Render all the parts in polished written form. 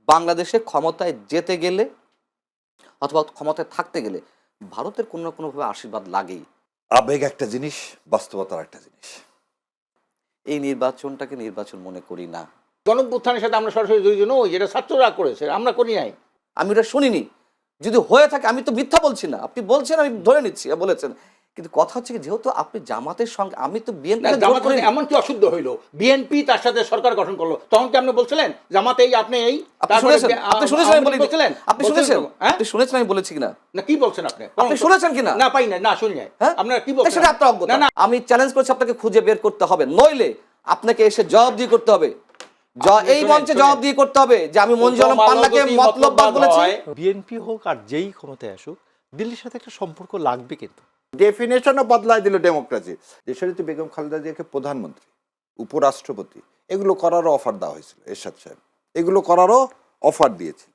বাংলাদেশে ক্ষমতায় যেতে গেলে অথবা ক্ষমতায় থাকতে গেলে ভারতের কোনো না কোনোভাবে আশীর্বাদ লাগেই। আবেগ একটা জিনিস, বাস্তবতার একটা জিনিস। এই নির্বাচনটাকে নির্বাচন মনে করি না। গণঅভ্যুত্থানের সাথে আমরা সরাসরি জড়িত নই, যেটা ছাত্ররা করেছে, আমরা করি নাই। আমি ওটা শুনিনি। যদি হয়ে থাকে আমি তো মিথ্যা বলছি না, আপনি বলছেন আমি ধরে নিচ্ছি বলেছেন, কিন্তু কথা হচ্ছে কি যেহেতু আপনি জামাতের সঙ্গে, আমি তো বিএনপি জামাত এমন কি অশুদ্ধ হইলো, বিএনপি তার সাথে সরকার গঠন করলো, তখন কি আপনি বলছিলেন জামাত এই আপনি এই? আপনি শুনেছেন আমি বলি, বলছিলেন, আপনি শুনেছেন, আপনি শুনেছেন আমি বলেছি কিনা? না কি বলছেন আপনি? আপনি শুনেছেন কিনা? না পাই না, না শুনি নাই। আপনারা কি বলছেন? সেটা আপনার অজ্ঞতা। না, আমি চ্যালেঞ্জ করছি, আপনাকে খুঁজে বের করতে হবে, নইলে আপনাকে এসে জবাবদিহি করতে হবে। এই মঞ্চে জবাবদিহি করতে হবে যে আমি মঞ্জুর আলম পান্নাকে মতলববাদ বলেছি। বিএনপি হোক আর যেই ক্ষমতায় আসুক, দিল্লির সাথে একটা সম্পর্ক লাগবে। কিন্তু ডেফিনেশনও বদলায় দিল ডেমোক্রেসি। দেশনেত্রী বেগম খালেদা জিয়াকে প্রধানমন্ত্রী, উপরাষ্ট্রপতি, এগুলো করারও অফার দেওয়া হয়েছিল এরশাদ সাহেব, এগুলো করারও অফার দিয়েছিল।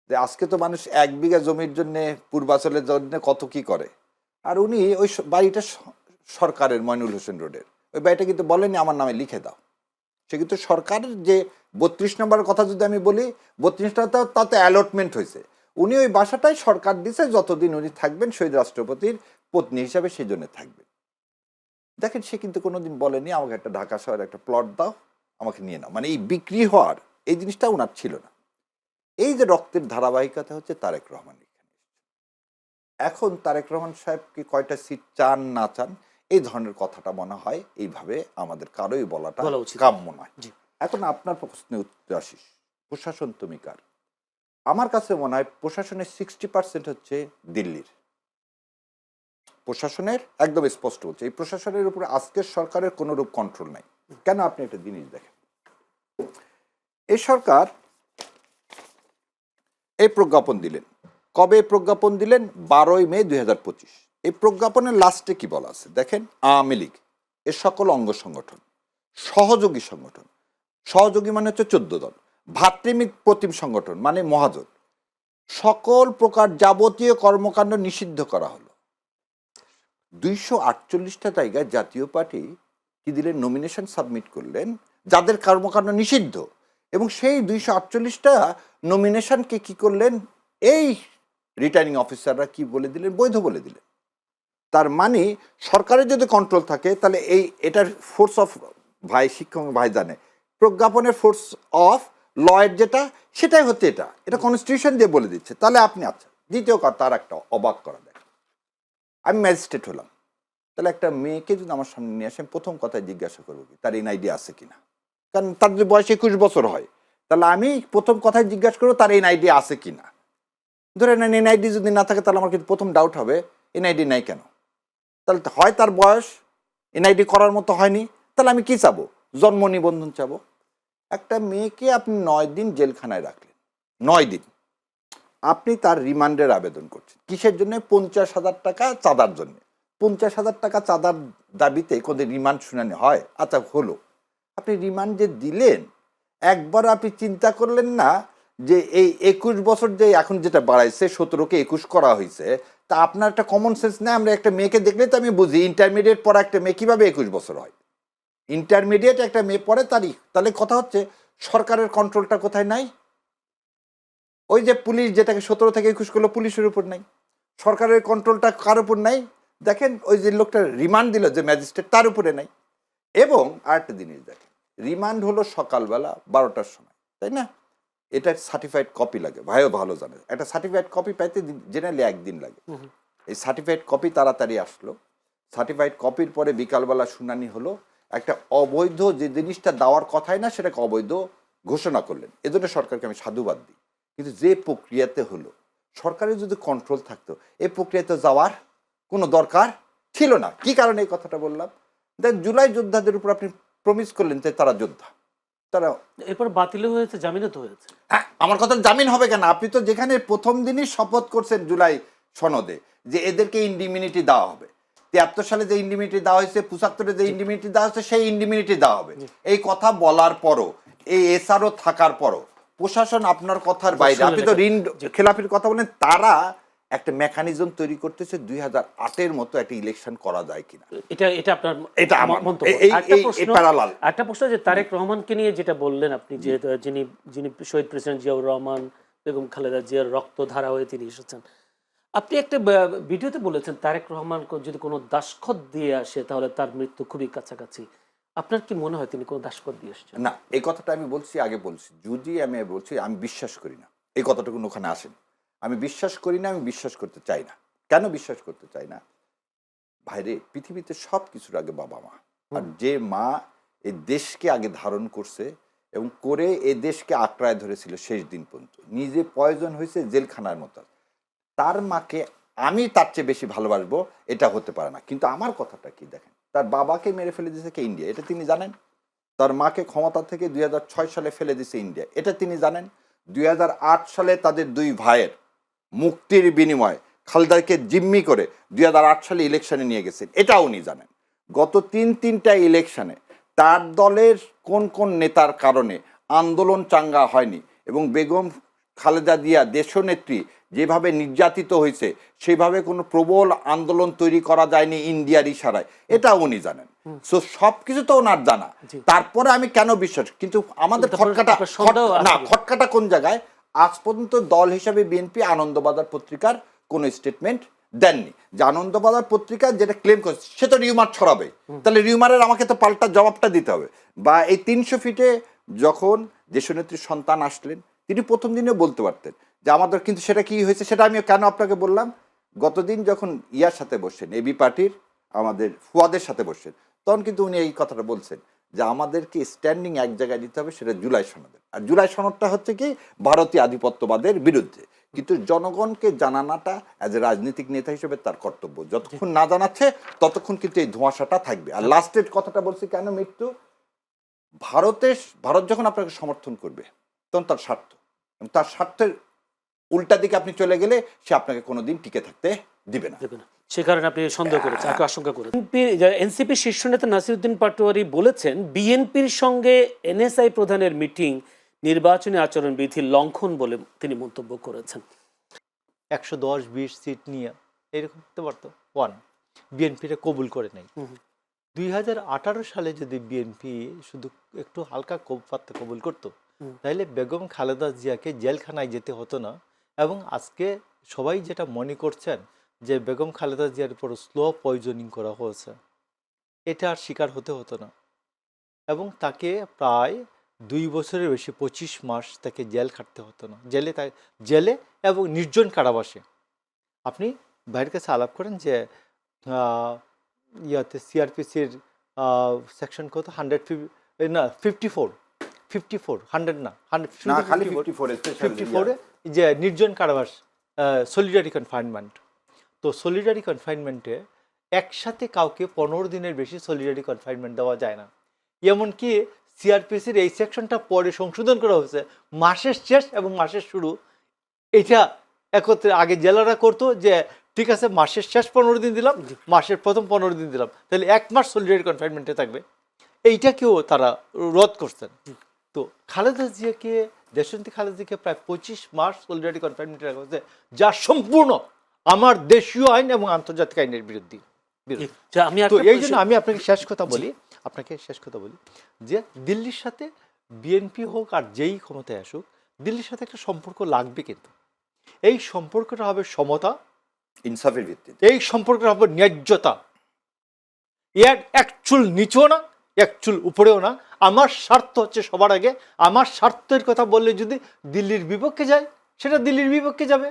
যে আজকে তো মানুষ 1 বিঘা জমির জন্য পূর্বাচলের জন্য কত কি করে, আর উনি ওই বাড়িটা সরকারের, মইনুল হোসেন রোডের ওই বাড়িটা কিন্তু বলেনি আমার নামে লিখে দাও। সে কিন্তু সরকারের যে 32 নম্বরের কথা যদি আমি বলি, 32টা তাতে অ্যালটমেন্ট হয়েছে। উনি ওই বাসাটাই সরকার দিছে, যতদিন উনি থাকবেন শহীদ রাষ্ট্রপতির পত্নী হিসাবে সেই জন্য থাকবেন। দেখেন, সে কিন্তু কোনোদিন বলেনি আমাকে একটা ঢাকা শহরে একটা প্লট দাও, আমাকে নিয়ে নাও। মানে এই বিক্রি হওয়ার এই জিনিসটা ওনার ছিল না। এই যে রক্তের ধারাবাহিকতা হচ্ছে তারেক রহমান এখানে। এখন তারেক রহমান সাহেবকে কয়টা সিট চান না চান এই ধরনের কথাটা মনে হয় এইভাবে আমাদের কারোই বলাটা কাম্য নয়। এখন আপনার প্রশ্নে উত্তর আসি, প্রশাসন তুমি কার? আমার কাছে মনে হয় প্রশাসনের 60% হচ্ছে দিল্লির প্রশাসনের। একদম স্পষ্ট বলছে, এই প্রশাসনের উপরে আজকের সরকারের কোনো রূপ কন্ট্রোল নাই। কেন? আপনি একটা জিনিস দেখেন, এই সরকার এই প্রজ্ঞাপন দিলেন, কবে প্রজ্ঞাপন দিলেন? 12ই মে 2025। এই প্রজ্ঞাপনের লাস্টে কি বলা আছে দেখেন, আওয়ামী লীগ এর সকল অঙ্গ সংগঠন, সহযোগী সংগঠন, সহযোগী মানে হচ্ছে 14 দল, ভাতৃমিক প্রতিম সংগঠন মানে মহাজোট, সকল প্রকার যাবতীয় কর্মকাণ্ড নিষিদ্ধ করা হলো। 248টা জায়গায় জাতীয় পার্টি কি দিলেন? নমিনেশন সাবমিট করলেন যাদের কর্মকাণ্ড নিষিদ্ধ, এবং সেই 248টা নমিনেশনকে কি করলেন? এই রিটার্নিং অফিসাররা কি বলে দিলেন? বৈধ বলে দিলেন। তার মানে সরকারের যদি কন্ট্রোল থাকে তাহলে এটার ফোর্স অফ, ভাই শিক্ষক ভাই জানে, প্রজ্ঞাপনের ফোর্স অফ লয়ের যেটা, সেটাই হচ্ছে এটা কনস্টিটিউশন দিয়ে বলে দিচ্ছে। তাহলে আপনি আচ্ছা, দ্বিতীয় কথা তার একটা অবাক করা দেয়, আমি ম্যাজিস্ট্রেট হলাম, তাহলে একটা মেয়েকে যদি আমার সামনে নিয়ে আসে, প্রথম কথায় জিজ্ঞাসা করবো কি তার এনআইডি আছে কিনা। কারণ তার যদি বয়স 21 বছর হয়, তাহলে আমি প্রথম কথায় জিজ্ঞাসা করবো তার এনআইডি আছে কিনা। ধরে নেন এনআইডি যদি না থাকে, তাহলে আমার কিন্তু প্রথম ডাউট হবে এনআইডি নাই কেন। তাহলে হয় তার বয়স এনআইডি করার মতো হয়নি, তাহলে আমি কি চাবো? জন্ম নিবন্ধন চাবো। একটা মেয়েকে আপনি 9 দিন জেলখানায় রাখলেন, 9 দিন, আপনি তার রিমান্ডের আবেদন করছেন কিসের জন্য? 50,000 টাকা চাঁদার জন্য। 50,000 টাকা চাঁদার দাবিতে কোনদিন রিমান্ড শুনানি হয়? আচ্ছা হলো, আপনি রিমান্ড যে দিলেন, একবার আপনি চিন্তা করলেন না যে এই 21 বছর যে এখন যেটা বাড়াইছে, 17কে 21 করা হয়েছে, তা আপনার একটা কমন সেন্স নেই? আমরা একটা মেয়েকে দেখলে তো আমি বুঝি ইন্টারমিডিয়েট পড়া একটা মেয়ে কিভাবে 21 বছর হয়। ইন্টারমিডিয়েট একটা মেয়ে পড়ে তারিখ। তাহলে কথা হচ্ছে সরকারের কন্ট্রোলটা কোথায় নাই? ওই যে পুলিশ যেটাকে 17 থেকে 21 করলো, পুলিশের উপর নাই, সরকারের কন্ট্রোলটা কার উপর নাই? দেখেন ওই যে লোকটা রিমান্ড দিল যে ম্যাজিস্ট্রেট, তার উপরে নাই। এবং আরেকটা জিনিস দেখেন, রিমান্ড হলো সকালবেলা 12টার সময়, তাই না? এটা সার্টিফাইড কপি লাগে, ভাইও ভালো জানে, একটা সার্টিফাইড কপি পাইতে জেনারেলি 1 দিন লাগে। এই সার্টিফাইড কপি তাড়াতাড়ি আসলো, সার্টিফাইড কপির পরে বিকালবেলা শুনানি হলো, একটা অবৈধ যে জিনিসটা দেওয়ার কথাই না সেটাকে অবৈধ ঘোষণা করলেন। এজন্য সরকারকে আমি সাধুবাদ দিই। কিন্তু যে প্রক্রিয়াতে হলো, সরকারের যদি কন্ট্রোল থাকতো এই প্রক্রিয়াতে যাওয়ার কোনো দরকার ছিল না। কি কারণে এই কথাটা বললাম? দেখ, জুলাই যোদ্ধাদের উপর আপনি প্রমিস করলেন যে তারা যোদ্ধা, তারা এরপর বাতিল হয়েছে, জামিনও তো হয়েছে। হ্যাঁ, আমার কথা জামিন হবে কেন? আপনি তো যেখানে প্রথম দিনই শপথ করছেন জুলাই সনদে যে এদেরকে ইন্ডিমিনিটি দেওয়া হবে, 73 সালে যে ইন্ডিমিনিটি দেওয়া হয়েছে, 75-এ যে ইন্ডিমিনিটি দেওয়া হয়েছে, সেই ইন্ডিমিনিটি দেওয়া হবে। এই কথা বলার পরও, এই এসআরও থাকার পরও প্রশাসন আপনার কথার বাইরে, আপনি তো ঋণ খেলাপির কথা বলেন, তারা একটা মেকানিজম তৈরি করতেছে 2008-এর মতো একটা ইলেকশন করা যায় কিনা। এটা আপনার এটা আমার মন্তব্য। এই প্যারালাল। একটা প্রশ্ন যে তারেক রহমানকে নিয়ে যেটা বললেন আপনি, যে যিনি শহীদ প্রেসিডেন্ট জিয়াউর রহমান, বেগম খালেদা জিয়ার রক্তধারা হয়ে তিনি এসেছেন, আপনি একটা ভিডিওতে বলেছেন তারেক রহমান যদি কোনো দাসখত দিয়ে আসে তাহলে তার মৃত্যু খুবই কাছাকাছি। আপনার কি মনে হয় তিনি কোনো দাসখত দিয়ে এসেছেন? না, এই কথাটা আমি বলছি, আগে বলছি, যদি আমি বলছি আমি বিশ্বাস করি না এই কথাটুকু ওখানে আসেন। আমি বিশ্বাস করি না, আমি বিশ্বাস করতে চাই না। কেন বিশ্বাস করতে চাই না? ভাইরে, পৃথিবীতে সব কিছুর আগে বাবা মা। আর যে মা এই দেশকে আগে ধারণ করছে এবং করে এই দেশকে আঁকড়ায় ধরেছিল শেষ দিন পর্যন্ত, নিজে প্রয়োজন হয়েছে জেলখানার মতো, তার মাকে আমি তার চেয়ে বেশি ভালোবাসবো, এটা হতে পারে না। কিন্তু আমার কথাটা কি দেখেন, তার বাবাকে মেরে ফেলে দিয়েছে কে? ইন্ডিয়া, এটা তিনি জানেন। তার মাকে ক্ষমতা থেকে 2006 সালে ফেলে দিয়েছে ইন্ডিয়া, এটা তিনি জানেন। 2008 সালে তাদের দুই ভাইয়ের মুক্তির বিনিময়ে খালেদাকে জিম্মি করে 2008 সালে ইলেকশনে নিয়ে গেছেন, এটা উনি জানেন। গত তিনটা ইলেকশনে তার দলের কোন কোন নেতার কারণে আন্দোলন চাঙ্গা হয়নি এবং বেগম খালেদা জিয়া দেশনেত্রী যেভাবে নির্যাতিত হয়েছে সেভাবে কোনো প্রবল আন্দোলন তৈরি করা যায়নি ইন্ডিয়ার ইশারায়, এটা উনি জানেন। সো সবকিছু তো ওনার জানা। তারপরে আমি কেন বিশ্বাস, কিন্তু আমাদের খটকাটা কোন জায়গায়? আজ পর্যন্ত দল হিসাবে বিএনপি আনন্দবাজার পত্রিকার কোনো স্টেটমেন্ট দেননি। যে আনন্দবাজার পত্রিকা যেটা ক্লেম করছে সে তো রিউমার ছড়াবে, তাহলে রিউমারের আমাকে তো পাল্টা জবাবটা দিতে হবে। বা এই 300 ফিটে যখন দেশনেত্রীর সন্তান আসলেন, তিনি প্রথম দিনে বলতে পারতেন যে আমাদের, কিন্তু সেটা কি হয়েছে সেটা আমি কেন আপনাকে বললাম। গতদিন যখন ইয়ার সাথে বসছেন, এবি পার্টির আমাদের ফুয়াদের সাথে বসছেন, তখন কিন্তু উনি এই কথাটা বলছেন যে আমাদেরকে স্ট্যান্ডিং এক জায়গায় দিতে হবে, সেটা জুলাই সনদের। আর জুলাই সনদটা হচ্ছে কি ভারতীয় আধিপত্যবাদের বিরুদ্ধে। কিন্তু জনগণকে জানানোটা অ্যাজ এ রাজনৈতিক নেতা হিসেবে তার কর্তব্য। যতক্ষণ না জানাচ্ছে ততক্ষণ কিন্তু এই ধোঁয়াশাটা থাকবে। আর লাস্টের কথাটা বলছি কেন মৃত্যু, ভারত যখন আপনাকে সমর্থন করবে তখন তার স্বার্থ, তার স্বার্থের উল্টা দিকে আপনি চলে গেলে সে আপনাকে কোনোদিন টিকে থাকতে দিবে না। সে কারণে আপনি সন্দেহ করেছেন, আশঙ্কা করেছেন। এনসিপি শীর্ষ নেতা নাসিরউদ্দিন পাটোয়ারি বলেছেন বিএনপির সঙ্গে এনএসআই প্রধানের মিটিং নির্বাচনী আচরণবিধি লঙ্ঘন বলে তিনি মন্তব্য করেছেন। 110-20 সিট নিয়ে এরকম হতে পারতো। ওয়ান, বিএনপিটা কবুল করে নাই। 2018 সালে যদি বিএনপি শুধু একটু হালকা কবুল করতো তাহলে বেগম খালেদা জিয়াকে জেলখানায় যেতে হতো না। এবং আজকে সবাই যেটা মনে করছেন যে বেগম খালেদা জিয়ার উপর স্লো পয়জনিং করা হয়েছে, এটা আর শিকার হতে হতো না। এবং তাকে প্রায় 2 বছরের বেশি 25 মাস তাকে জেল খাটতে হতো না। জেলে এবং নির্জন কারাবাসে। আপনি ভাইয়ের কাছে আলাপ করেন যে ইয়াতে সিআরপিসির সেকশন কত 54 যে নির্জন কারাবাস, সলিডারি কনফাইনমেন্ট। তো সলিডারি কনফাইনমেন্টে একসাথে কাউকে 15 দিনের বেশি সলিডারি কনফাইনমেন্ট দেওয়া যায় না। এমনকি সিআরপিসির এই সেকশনটা পরে সংশোধন করা হয়েছে, মাসের শেষ এবং মাসের শুরু এটা একত্রে। আগে জেলারা করতো যে ঠিক আছে মাসের শেষ 15 দিন দিলাম, মাসের প্রথম 15 দিন দিলাম, তাহলে 1 মাস সলিডারি কনফাইনমেন্টে থাকবে। এইটাকেও তারা রদ করছেন। তো খালেদা জিয়াকে, দেশনেত্রী খালেদা জিয়াকে প্রায় 25 মাস সলিডারি কনফাইনমেন্টে রাখা হয়েছে, যা সম্পূর্ণ আমার দেশীয় আইন এবং আন্তর্জাতিক আইনের বিরুদ্ধে। তো এই জন্য আমি আপনাকে শেষ কথা বলি যে দিল্লির সাথে বিএনপি হোক আর যেই ক্ষমতায় আসুক, দিল্লির সাথে একটা সম্পর্ক লাগবে, কিন্তু এই সম্পর্কটা হবে সমতা, ইনসাফের ভিত্তিতে। এই সম্পর্কটা হবে ন্যায্যতা। এর এক চুল নিচেও না, এক চুল উপরেও না। আমার স্বার্থ হচ্ছে সবার আগে। আমার স্বার্থের কথা বললে যদি দিল্লির বিপক্ষে যায়, সেটা দিল্লির বিপক্ষে যাবে।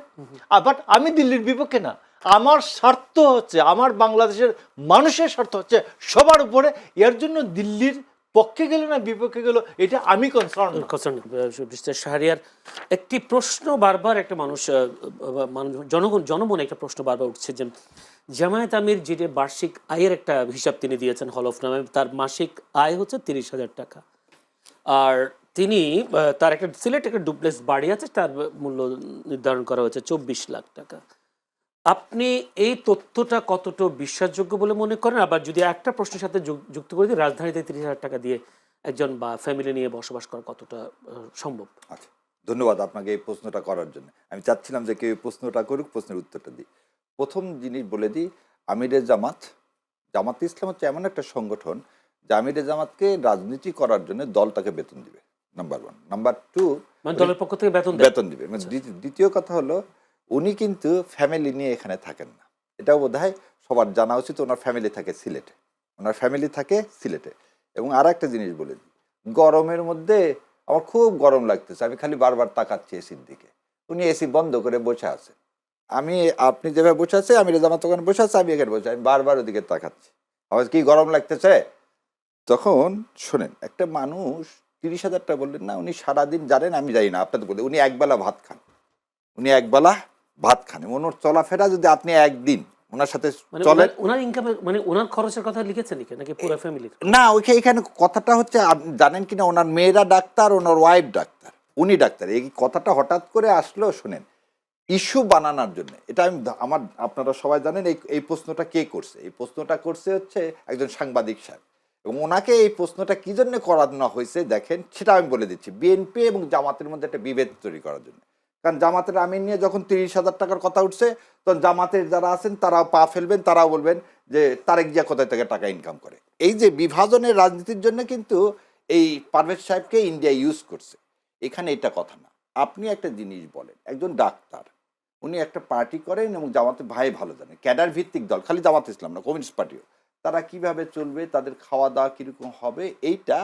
বাট আমি দিল্লির বিপক্ষে না। আমার স্বার্থ হচ্ছে, আমার বাংলাদেশের মানুষের স্বার্থ হচ্ছে সবার উপরে। এর জন্য দিল্লির পক্ষে গেল না বিপক্ষে গেল, এটা আমি কনসার্ন। শাহরিয়ার, একটি প্রশ্ন বারবার একটা জনমনে একটা প্রশ্ন বারবার উঠছে যে জামায়াত আমির যেটা বার্ষিক আয়ের একটা হিসাব তিনি দিয়েছেন হলফনামে, তার মাসিক আয় হচ্ছে 30,000 টাকা। আর তিনি তার একটা সিলেট একটা ডুপ্লেক্স বাড়ি আছে, তার মূল্য নির্ধারণ করা হয়েছে 24 লাখ টাকা। আপনি এই তথ্যটা কতটা বিশ্বাসযোগ্য বলে মনে করেন? আবার যদি একটা প্রশ্নের সাথে যুক্ত করে দিই, রাজধানীতে 30,000 টাকা দিয়ে একজন বা ফ্যামিলি নিয়ে বসবাস করা কতটা সম্ভব? আচ্ছা, ধন্যবাদ আপনাকে এই প্রশ্নটা করার জন্য। আমি চাচ্ছিলাম যে কেউ এই প্রশ্নটা করুক, প্রশ্নের উত্তরটা দিই। প্রথম জিনিস বলে দিই, আমিরে জামাত, জামাতে ইসলাম হচ্ছে এমন একটা সংগঠন যে আমিরে জামাতকে রাজনীতি করার জন্য দল তাকে বেতন দিবে, নাম্বার 1। নাম্বার 2, মানে দলের পক্ষ থেকে বেতন দেয়? বেতন দিবে। মানে দ্বিতীয় কথা হলো, উনি কিন্তু ফ্যামিলি নিয়ে এখানে থাকেন না। এটাও বোধহয় সবার জানা উচিত। ওনার ফ্যামিলি থাকে সিলেটে, ওনার ফ্যামিলি থাকে সিলেটে। এবং আর একটা জিনিস বলে দিই, গরমের মধ্যে আমার খুব গরম লাগতেছে, আমি খালি বারবার তাকাচ্ছি এসির দিকে। উনি এসি বন্ধ করে বসে আছে, আপনি যেভাবে বসে আছে, আমি রেজামাত ওখানে বসে আছে, আমি এখানে বসে, আমি বারবার ওদিকে তাকাচ্ছি, আমার কি গরম লাগতেছে। তখন শোনেন, একটা মানুষ 30,000 টাকা বললেন না, উনি সারাদিন জানেন, আমি জানি না, আপনাদের বলে উনি একবেলা ভাত খান, উনি একবেলা ভাত খান। ওনার চলাফেরা যদি আপনি একদিন ওনার সাথে মানে চলেন, ওনার ইনকামের মানে ওনার খরচের কথা লিখেছেন নাকি পুরো ফ্যামিলির? না এখানে কথাটা হচ্ছে, আপনি জানেন কিনা, ওনার মেয়েরা ডাক্তার, ওনার ওয়াইফ ডাক্তার, উনি ডাক্তার। এই কথাটা হঠাৎ করে আসলো, শোনেন, ইস্যু বানানোর জন্য। এটা আপনারা সবাই জানেন এই প্রশ্নটা কে করছে। এই প্রশ্নটা করছে হচ্ছে একজন সাংবাদিক সাহেব, এবং ওনাকে এই প্রশ্নটা কি জন্য করানো হয়েছে দেখেন, সেটা আমি বলে দিচ্ছি। বিএনপি এবং জামাতের মধ্যে একটা বিভেদ তৈরি করার জন্য। কারণ জামাতের আমির নিয়ে যখন 30,000 টাকার কথা উঠছে, তখন জামাতের যারা আছেন তারাও পা ফেলবেন, তারাও বলবেন যে তারেক জিয়া কোথায় থেকে টাকা ইনকাম করে। এই যে বিভাজনের রাজনীতির জন্য কিন্তু এই পারভেজ সাহেবকে ইন্ডিয়া ইউজ করছে। এখানে এটা কথা না। আপনি একটা জিনিস বলেন, একজন ডাক্তার, উনি একটা পার্টি করেন এবং জামাতে ভাই ভালো জানেন, ক্যাডার ভিত্তিক দল, খালি জামাত ইসলাম না, কমিউনিস্ট পার্টিও, তারা কিভাবে চলবে, তাদের খাওয়া দাওয়া কীরকম হবে, এইটা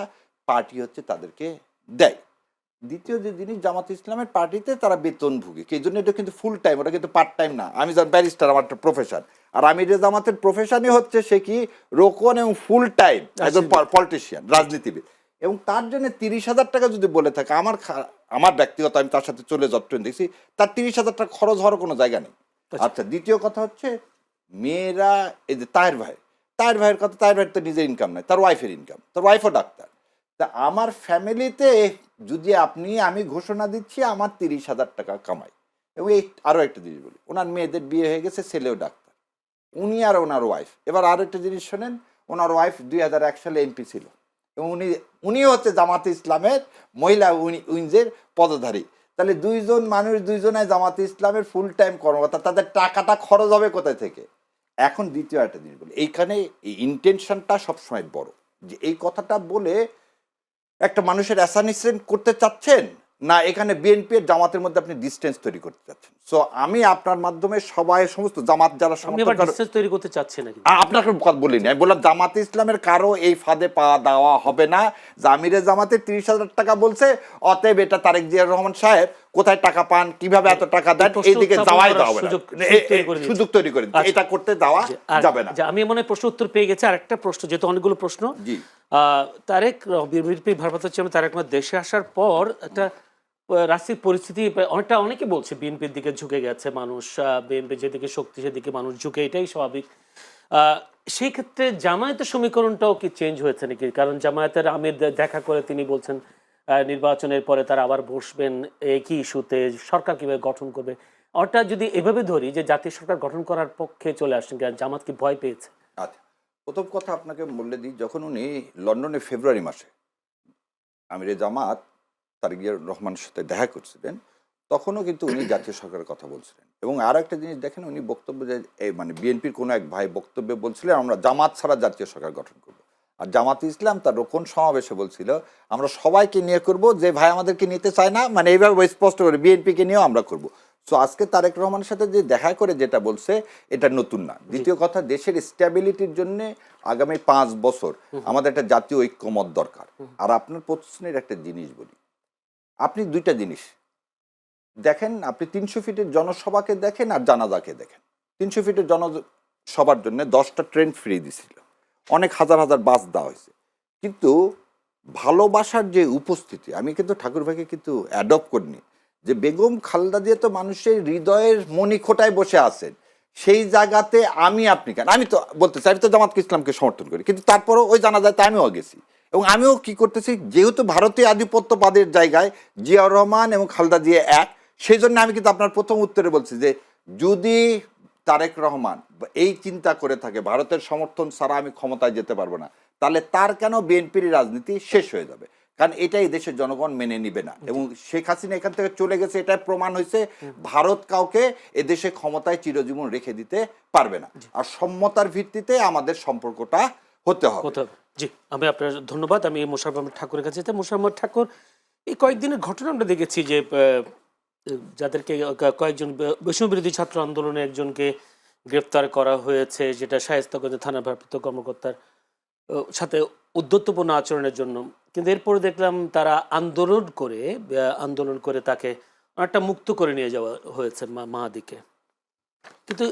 পার্টি হচ্ছে তাদেরকে দেয়। দ্বিতীয় যে জিনিস, জামাত ইসলামের পার্টিতে তারা বেতনভোগী, এই জন্য এটা কিন্তু ফুল টাইম, ওটা কিন্তু পার্ট টাইম না। আমি যেমন ব্যারিস্টার, আমার একটা প্রফেশন, আর আমিরে জামাতের প্রফেশনই হচ্ছে সে কি রোকন এবং ফুল টাইম একজন পলিটিশিয়ান, রাজনীতিবিদ। এবং তার জন্য 30,000 টাকা যদি বলে থাকে, আমার ব্যক্তিগত, আমি তার সাথে চলে যতটুকু দেখছি, তার 30,000 টাকা খরচ হওয়ার কোনো জায়গা নেই। আচ্ছা, দ্বিতীয় কথা হচ্ছে মেয়েরা, এই যে তাহের ভাইয়ের কথা, তাহের ভাইয়ের তো নিজের ইনকাম নাই, তার ওয়াইফের ইনকাম, তার ওয়াইফও ডাক্তার। তা আমার ফ্যামিলিতে যদি আমি ঘোষণা দিচ্ছি আমার 30,000 টাকা কামাই। এবং এই আরও একটা জিনিস বলি, ওনার মেয়েদের বিয়ে হয়ে গেছে, ছেলেও ডাক্তার, উনি আর ওনার ওয়াইফ। এবার আরও একটা জিনিস শোনেন, ওনার ওয়াইফ 2001 সালে এমপি ছিল, এবং উনিও হচ্ছে জামাতে ইসলামের মহিলা উইংসের পদধারী। তাহলে দুইজন মানুষ, দুইজনে জামাতে ইসলামের ফুল টাইম কর্মকর্তা, তাদের টাকাটা খরচ হবে কোথায় থেকে? এখন দ্বিতীয় একটা জিনিস বলি, এইখানে এই ইন্টেনশনটা সবসময় বড়, যে এই কথাটা বলে একটা মানুষের অ্যাসানিসমেন্ট করতে চাচ্ছেন না, এখানে বিএনপি এর জামাতের মধ্যে আপনি ডিস্টেন্স তৈরি করতে চাচ্ছেন। সো আমি আপনার মাধ্যমে সবাই, সমস্ত জামাত যারা ডিস্টেন্স তৈরি করতে চাচ্ছি না, আপনাকে কথা বলিনি, আমি বললাম জামাতে ইসলামের কারো এই ফাঁদে পা দেওয়া হবে না। জামিরে জামাতে 30,000 টাকা বলছে, অতএব এটা তারেক জিয়ার রহমান সাহেব কোথায় টাকা পান, কিভাবে এত টাকা দেন, এইদিকে যাওয়াই দেওয়া হবে না, সুযোগ তৈরি করে এটা করতে দেওয়া যাবে না। আমি মনে হয় প্রশ্ন উত্তর পেয়ে গেছি। আর একটা প্রশ্ন, যেহেতু অনেকগুলো প্রশ্ন, তারেক বিএনপি ভারপ্রাপ্ত চেয়ারম্যান তারেক রহমান দেশে আসার পর একটা রাজনৈতিক পরিস্থিতি অনেকে বলছে বিএনপির দিকে ঝুঁকে গেছে মানুষ, বিএনপি যেদিকে শক্তি সেদিকে মানুষ ঝুঁকে, এটাই স্বাভাবিক। সেই ক্ষেত্রে জামায়াতের সমীকরণটাও কি চেঞ্জ হয়েছে নাকি? কারণ জামায়াতের আমির দেখা করে তিনি বলছেন নির্বাচনের পরে তারা আবার বসবেন একই ইস্যুতে, সরকার কিভাবে গঠন করবে। ওটা যদি এভাবে ধরি যে জাতীয় সরকার গঠন করার পক্ষে চলে আসছেন, জামাত কি ভয় পেয়েছে? আচ্ছা, প্রথম কথা আপনাকে বলে দিই, যখন উনি লন্ডনে ফেব্রুয়ারি মাসে আমিরে জামাত তারেক জিয়া রহমানের সাথে দেখা করছিলেন, তখনও কিন্তু উনি জাতীয় সরকারের কথা বলছিলেন। এবং আর একটা জিনিস দেখেন, উনি বক্তব্য যে মানে বিএনপির কোনো এক ভাই বক্তব্যে বলছিলেন আমরা জামাত ছাড়া জাতীয় সরকার গঠন করব। আর জামাত ইসলাম তার রোকন সমাবেশে বলছিল আমরা সবাইকে নিয়ে করব, যে ভাই আমাদেরকে নিতে চায় না, মানে এইভাবে স্পষ্ট করে বিএনপিকে নিয়েও আমরা করব। সো আজকে তারেক রহমানের সাথে যে দেখা করে যেটা বলছে, এটা নতুন না। দ্বিতীয় কথা, দেশের স্ট্যাবিলিটির জন্য আগামী 5 বছর আমাদের একটা জাতীয় ঐক্যমত দরকার। আর আপনার প্রশ্নের একটা জিনিস বলি, আপনি দুইটা জিনিস দেখেন, আপনি 300 ফিটের জনসভাকে দেখেন আর জানাজাকে দেখেন। 300 ফিটের জনসভার জন্য 10টা ট্রেন ফ্রি দিছিল, অনেক হাজার হাজার বাস দেওয়া হয়েছে, কিন্তু ভালোবাসার যে উপস্থিতি, আমি কিন্তু ঠাকুর ভাইকে কিন্তু অ্যাডপ্ট করিনি, যে বেগম খালেদা জিয়া তো মানুষের হৃদয়ের মণিখোটায় বসে আছেন, সেই জায়গাতে আপনি কেন? আমি তো বলতে চাই, আমি তো জামাত ইসলামকে সমর্থন করি, কিন্তু তারপরও ওই জানাজাতে আমিও গেছি। এবং আমিও কি করতেছি, যেহেতু ভারতীয় আধিপত্যবাদের জায়গায় জিয়াউর রহমান এবং খালেদা জিয়া এক, সেই জন্য আমি কিন্তু আপনার প্রথম উত্তরে বলছি যে যদি তারেক রহমান এই চিন্তা করে থাকে ভারতের সমর্থন ছাড়া আমি ক্ষমতায় যেতে পারবো না, তাহলে তার কেন বিএনপির রাজনীতি শেষ হয়ে যাবে। কারণ এটাই দেশের জনগণ মেনে নিবে না, এবং শেখ হাসিনা এখান থেকে চলে গেছে, এটা প্রমাণ হয়েছে ভারত কাউকে এদেশে ক্ষমতায় চিরজীবন রেখে দিতে পারবে না। আর সম্মতার ভিত্তিতে আমাদের সম্পর্কটা হতে হবে। কোথাও জি, আমি আপনার ধন্যবাদ। আমি মোশাররফ আহমেদ ঠাকুরের কাছে যেতে। মোশাররফ আহমেদ ঠাকুর, এই কয়েকদিনের ঘটনা আমরা দেখেছি যে যাদেরকে কয়েকজন বৈষম্য বিরোধী ছাত্র আন্দোলনে একজনকে গ্রেফতার করা হয়েছে, যেটা শায়েস্তাগঞ্জের থানা ভারপ্রাপ্ত কর্মকর্তার সাথে উদ্ধত্যপূর্ণ আচরণের জন্য। কিন্তু এরপরে দেখলাম তারা আন্দোলন করে তাকে অনেকটা মুক্ত করে নিয়ে যাওয়া হয়েছে মাহাদিকে। কিন্তু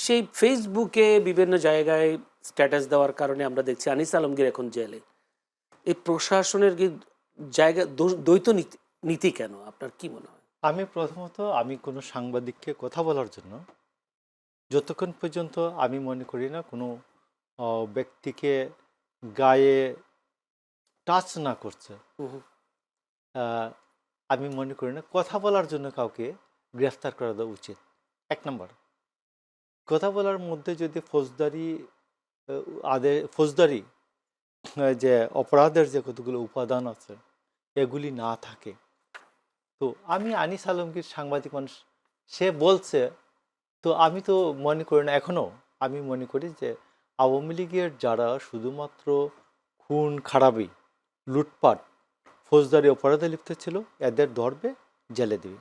সেই ফেসবুকে বিভিন্ন জায়গায় স্ট্যাটাস দেওয়ার কারণে আমরা দেখছি আনিস আলমগীর এখন জেলে। এই প্রশাসনের কি জায়গা দ্বৈত নীতি কেন, আপনার কি মনে হয়? আমি প্রথমত আমি কোনো সাংবাদিককে কথা বলার জন্য যতক্ষণ পর্যন্ত আমি মনে করি না কোনো ব্যক্তিকে গায়ে টাচ না করছে, আমি মনে করি না কথা বলার জন্য কাউকে গ্রেফতার করা দেওয়া উচিত। এক নম্বর, কথা বলার মধ্যে যদি ফৌজদারি যে অপরাধের যে কতগুলো উপাদান আছে এগুলি না থাকে, তো আমি আনিস আলমগীর সাংবাদিক মানুষ, সে বলছে, তো আমি তো মনে করি না, এখনও আমি মনে করি যে আওয়ামী লীগের যারা শুধুমাত্র খুন খারাপি লুটপাট ফৌজদারি অপরাধে লিপ্ত ছিল এদের ধরবে, জেলে দেবে।